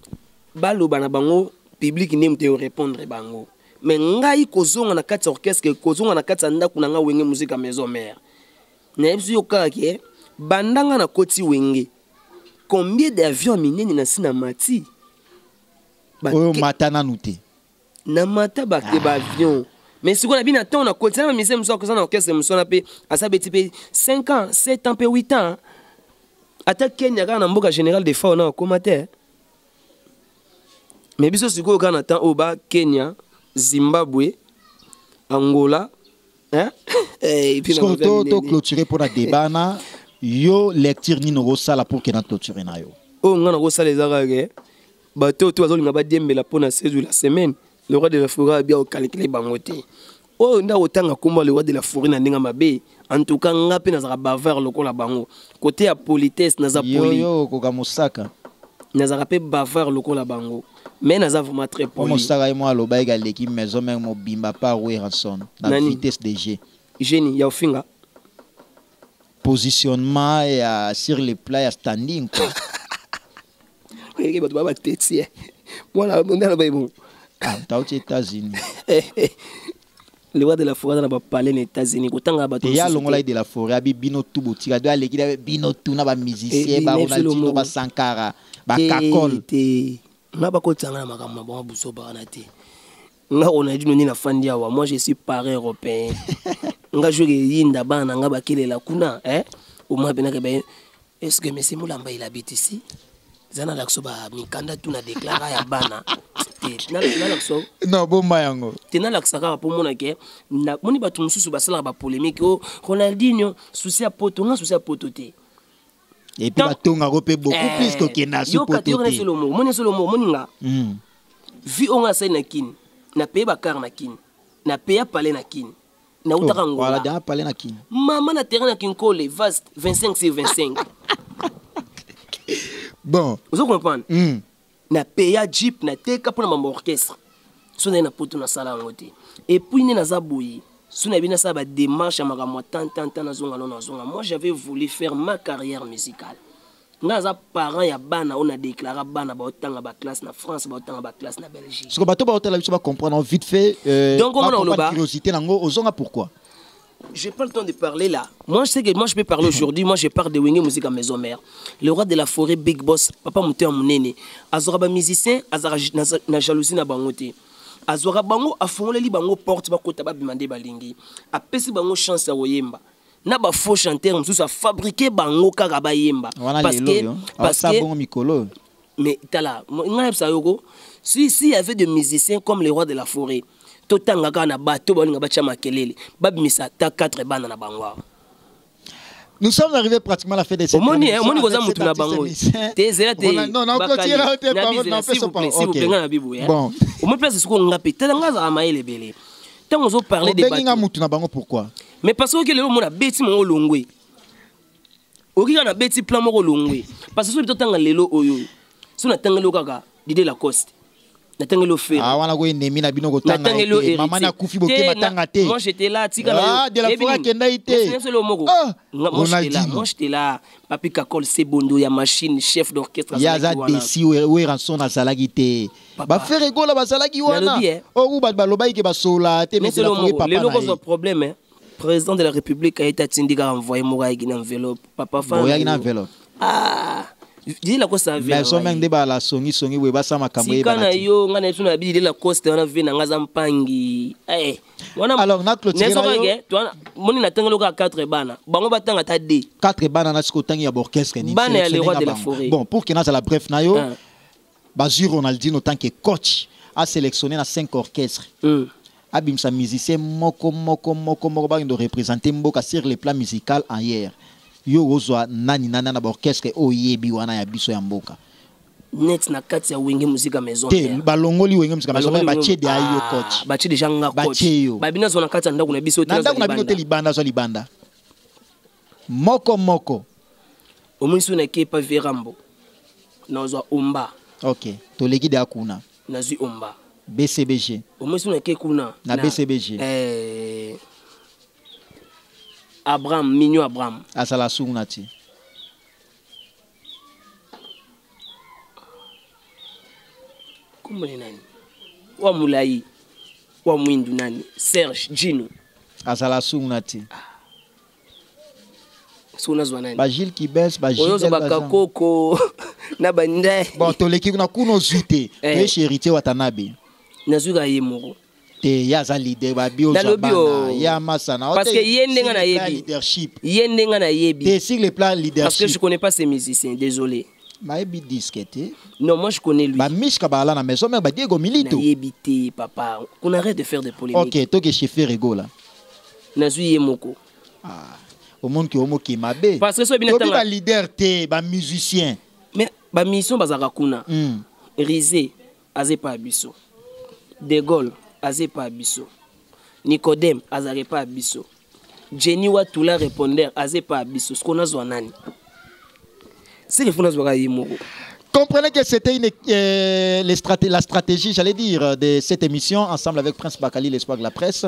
Baloba na bango public n'aime te répondre bango. Mais ngai kozonga na kati orchestre kozonga na kati ndaku na nga wenge musique à maison mère. Na ebsu yoka ke bandanga na koti wenge. Combien d'avions mineni na sina mati? Oyo matana nuté. Na mata ba ke ba avion. Mais si on a bien attendu, on a continué à miser sur l'orchestre, on a payé à ça 5 ans, 7 ans, 8 ans. Attaque Kenya, on a un général des fois, on a un commentaire. Mais bien sûr, si on a un Oba, Kenya, Zimbabwe, Angola, hein? Et puis on a clôturé pour la débat, yo lecture ni no sala pour que na clôturer na yo. Oh, on a sala les aragé. Bateau, tu vas on a pas dit mais la pour la saison la semaine. Le roi de la forêt a bien calculé bangoté. Oh, on a autant à combattre le roi de la forêt na ninga mabe. En tout cas, on a peine à bavard le la bango. Côté à politesse, naza poli. Yo koka musaka. Naza rappé bavard le la bango. Mais naza vraiment très poli. Musaka et moi le baïga l'équipe maison même mo bimba pas oui Ranson. La vitesse de G. Génie, ya finga. Positionnement et sur les plats standing quoi. Oui, bah tu vas têter. Voilà, on a le bon. Ah, t'as aux États-Unis. Le roi de la forêt n'a pas parlé aux États-Unis. Il y a l'ongolais de la forêt, bino tout boutique, doit aller bino tout na ba musicien, ba Ronaldinho, ba Sankara, ba Kakol. Na ba ko tsanga na makamba ba buso ba na te. Nga Ronaldinho ni na fandi awa, moi je suis paré européen. Nga jouer yinda bana nga ba kelela kuna, au moins bena ke ben est-ce que monsieur Moulamba il habite ici? Zana lakso ba mikanda tu na déclara ya bana. Non, bon mayango. Tena laksaka pour mon ke na moni batu mususu basala ba polémique o Ronaldinho souci à poto nga souci à poto te. Et puis batonga repé beaucoup plus que kena su poto te. Yo ka solo mo moni nga. Vi on a sa na kin. Na paye ba car na kin. Na paye palais na kin. Na utaka ngo. Voilà, da palais na kin. Maman na terrain na kin kole vaste 25 sur 25. Bon, vous comprenez? Na paya jeep na teka pour na orchestre. Sona na poto na sala ngote. Et puis na zaboyi. Sona bina sa ba démarche à makamwa tant na zonga non na zonga. Moi j'avais voulu faire ma carrière musicale. Nga za parents ya bana on a déclaré bana ba otanga ba classe na France ba otanga ba classe na Belgique. Ce que bato ba otala biso ba comprendre vite fait donc on a la curiosité nango ozonga pourquoi? J'ai pas le temps de parler là. Moi, je sais que moi, je peux parler aujourd'hui. Moi, je parle de Wenge Musique à Maison Mère. Le roi de la forêt, Big Boss, Papa Mouté Amounene. Azora musicien, Azara na jalousie na bangote. Azora bango a fondé li bango porte ba kota ba bimande balingi. A pesi bango chance à oyemba. Na ba faux chanteur, moussous a fabriqué bango kaka ba yemba. Parce que mikolo. Mais tala, ngayeb sa yoko. Si il y avait des musiciens comme les rois de la forêt. Totanga kana bato balinga bacha makelele babimisa ta 4 bana na bangwa. Nous sommes arrivés pratiquement à la fin de cette émission. Moni goza mutu na bango. Tezela te. Non, clôture là te parole non fait pas. OK. Bon. Au moins place siko ngape. Tanga za maele bele. Tant on parler de bato. Benga mutu na bango pourquoi? Mais parce que le mona beti mo longwe. Oki na beti plan mo longwe. Parce que so totanga lelo oyo. So na tanga lo kaka Didé Lacoste. Natangelo fait. Ah wana go ennemi na bino kotanga. Maman na kufi boke matanga te. Moi j'étais là, tika ah de la forêt kenda ite. Moi j'étais là. Papi Kakol Sebondo ya machine chef d'orchestre. Ya za desi we ranson na salagi te. Ba faire gola ba salagi wana. O ba baloba ke ba sola te mais c'est la forêt papa. Le gros problème hein. Président de la République a été tindika envoyer Mouraï une enveloppe. Papa fan. Mouraï une enveloppe. Ah dis la cosa mais so même débat la songi we ba sama kamwe ba kana yo ngana tuna bi la coste wana vena ngaza mpangi wana alors na clôture na yo moni na tangelo ka 4 bana bango batanga ta D 4 bana na siko tangi ya orchestre ni bana ya le roi de la forêt. Bon pour que na la bref na yo Bazur Ronaldinho tant que coach a sélectionné na 5 orchestres abimsa musicien moko ba ndo représenter mboka sur le plan musical ailleurs. Yo ozwa nani na orchestre oyebi wana ya biso ya mboka net na kati ya wenge musique maison te balongoli wenge musique maison ba che de ayo coach ba che déjà nga coach ba bina zo na kati ya ndako na biso te na ndako na bino te libanda zo libanda moko omusu na ke pa verambo na zo omba OK to leki de akuna na zu omba BCBG omusu na ke kuna na BCBG Abraham Mignon Abraham asala sunati kumbe nani wa mulai wa mwindu nani Serge Gino asala sunati suna zwa nani ba Gilles Kibes ba Gilles oyo bakakoko na bande bon to leki kuna kuno zuite to héritier watanabe na zuga yemoko te ya za leader ba bio zabana ya masana parce que yendenga na yebi leadership yendenga na yebi te sur le plan leadership parce que je connais pas ces musiciens désolé Maïbi disquette. Non, moi je connais lui. Bah Mishka ba la maison mais ba Diego Milito. Yebité papa. Qu'on arrête de faire des polémiques. OK, toi que chef Rego là. Nazui Yemoko. Ah, au monde qui omo qui mabe. Parce que so bien ba leader te ba musicien. Mais ba mission bazaka kuna. Rizé azé pas biso. De Gaulle azé pas biso. Nicodème azare pas biso. Jenny Watula répondeur azé pas biso. Ce qu'on a zwa nani. Comprenez que c'était la stratégie, j'allais dire, de cette émission, ensemble avec Prince Bakali, l'espoir de la presse.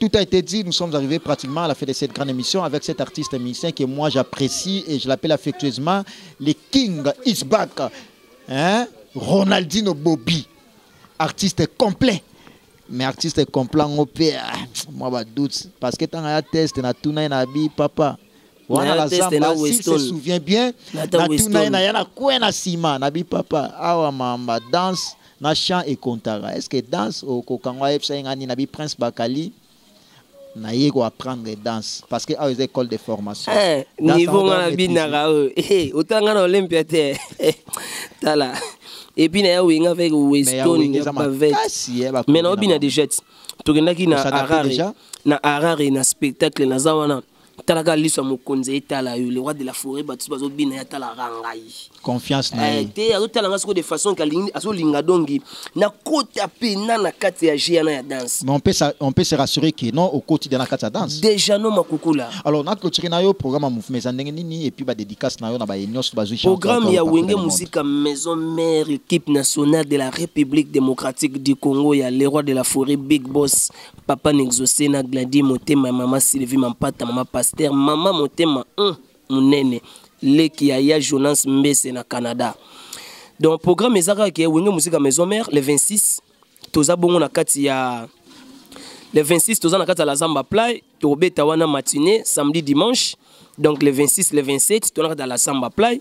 Tout a été dit, nous sommes arrivés pratiquement à la fin de cette grande émission avec cet artiste musicien que moi j'apprécie et je l'appelle affectueusement le King is back. Hein? Ronaldinho Bobby, artiste complet. Mais artiste complet en opère, moi je doute. Parce que quand il y a un test, il y a tout le papa. Si se souvient bien, nabi papa awa mamba danse na chant et kontara. Est-ce que danse au kokangwa ngani nabi Prince Bakali na yego apprendre danse parce que aux écoles de formation. Niveau na binara otanga na Olympia te. Tala. Et puis na winga avec Weston avec. Mais na bina de jet. Tokendaki na Harare na spectacle na zawana. Talaga liso mokonze etala yo le roi de la forêt batu bazo bina ya tala rangai confiance na te azo tala ngasko de façon kalingi azo linga dongi na kota pe na kati ya jia na ya danse. Mais on peut se rassurer que non au quotidien na kati ya danse déjà non makukula. Alors na clôturer na yo programme mouvement zandenge nini et puis ba dédicace na yo na ba nyos bazo chanter programme ya wenge musique maison mère équipe nationale de la République démocratique du Congo ya le roi de la forêt Big Boss papa Nexosé na Gladi Motema maman Sylvie Mampata maman Pasteur maman Motema munene leki ya Jonas Mbese na Canada. Donc programme ezaka ke wenge musique maison mère le 26 toza bongo na kati ya le 26 toza na kati ya la Zamba Play to beta wana matinée samedi dimanche. Donc le 26 le 27 toza na kati ya la Zamba Play.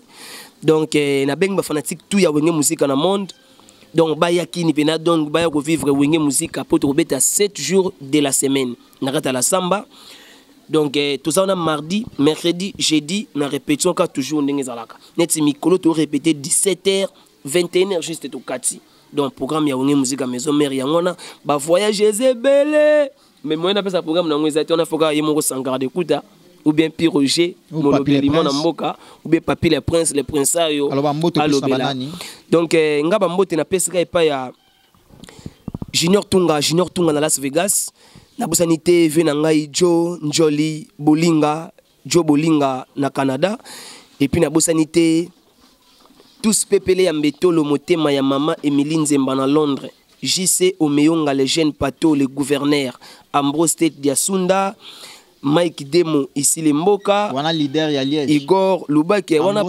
Donc na beng ba fanatique tout ya wenge musique na monde. Donc baya kini pena donc baya ko vivre wenge musique pour to beta 7 jours de la semaine na kati ya la Samba. Donc tout ça on a mardi, mercredi, jeudi, na répétition quand toujours ndenge zalaka. Neti mikolo to répéter 17h, 21h juste to kati. Donc programme ya wenge musique maison mère ya ngona ba voyager zebele. Mais moi na pesa programme na ngweza on a foka yemo sangara de kuta ou bien Piroger, Monobelimo na mboka ou bien Papi le prince ayo. Alors ba mboto plus na banani. Donc ngaba mbote na pesa epa ya Junior Tunga na Las Vegas. Na bosanité vena ngai Joe Njoli Bolinga Joe Bolinga na Canada et puis na bosanité tous pepele ya mbetolo motema ya mama Emily Nzemba na Londres JC Omeyonga le jeune pato le gouverneur Ambrose State Diasunda Mike Demo ici le Mboka wana leader ya Liège Igor Lubake wana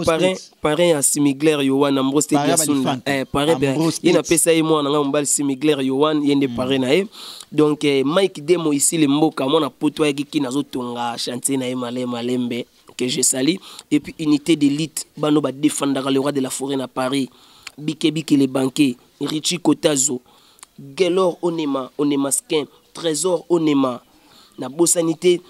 parrain ya Simigler Yohan Ambrose State Diasunda parrain ina pesa ye mwana nga mbali Simigler Yohan yende parrain na ye. Donc Mike Demo ici le Mboka mona poto ya kiki nazo tonga chantier na ye malembe que je salue et puis unité d'élite bano ba défendra le roi de la forêt na Paris Bike les banquiers Richie Kotazo Gelor Onema Skin Trésor Onema na bosanité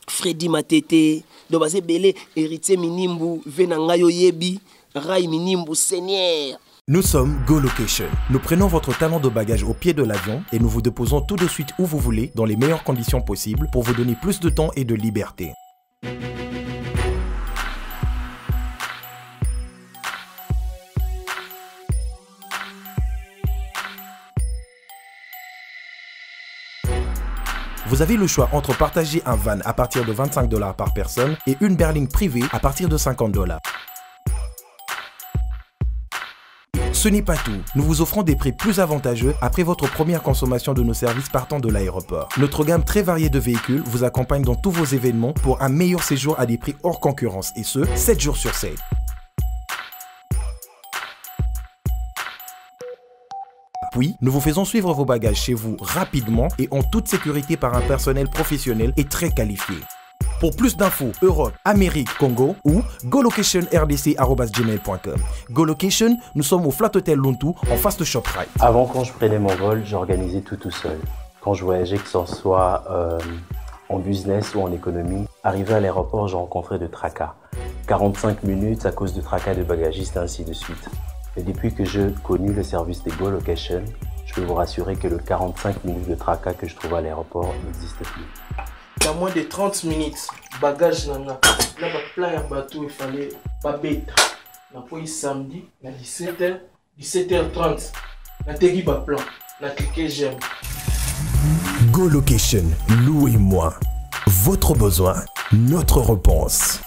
Freddy Matete Dobase Belé héritier Minimbu Venangayo Yebi Rai Minimbu Seigneur. Nous sommes Go Location. Nous prenons votre talent de bagage au pied de l'avion et nous vous déposons tout de suite où vous voulez dans les meilleures conditions possibles pour vous donner plus de temps et de liberté. Vous avez le choix entre partager un van à partir de 25 $ par personne et une berline privée à partir de 50 $. Ce n'est pas tout, nous vous offrons des prix plus avantageux après votre première consommation de nos services partant de l'aéroport. Notre gamme très variée de véhicules vous accompagne dans tous vos événements pour un meilleur séjour à des prix hors concurrence et ce, 7 jours sur 7. Puis, nous vous faisons suivre vos bagages chez vous rapidement et en toute sécurité par un personnel professionnel et très qualifié. Pour plus d'infos, Europe, Amérique, Congo ou golocation@rdc@gmail.com. GoLocation, nous sommes au Flat Hotel Lontou en face de ShopRite. Avant, quand je prenais mon vol, j'organisais tout seul. Quand je voyageais, que ce soit en business ou en économie, arrivé à l'aéroport, je rencontrais de tracas. 45 minutes à cause de tracas de bagagistes et ainsi de suite. Et depuis que j'ai connu le service de GoLocation, je peux vous rassurer que le 45 minutes de tracas que je trouve à l'aéroport n'existe plus. Dans moins de 30 minutes, bagage nanga, na ba plein ya bateau il fallait pas bête. Na po samedi, na 17h30, na tegi ba plan, na cliquer j'aime. GoLocation, louez-moi. Votre besoin, notre réponse.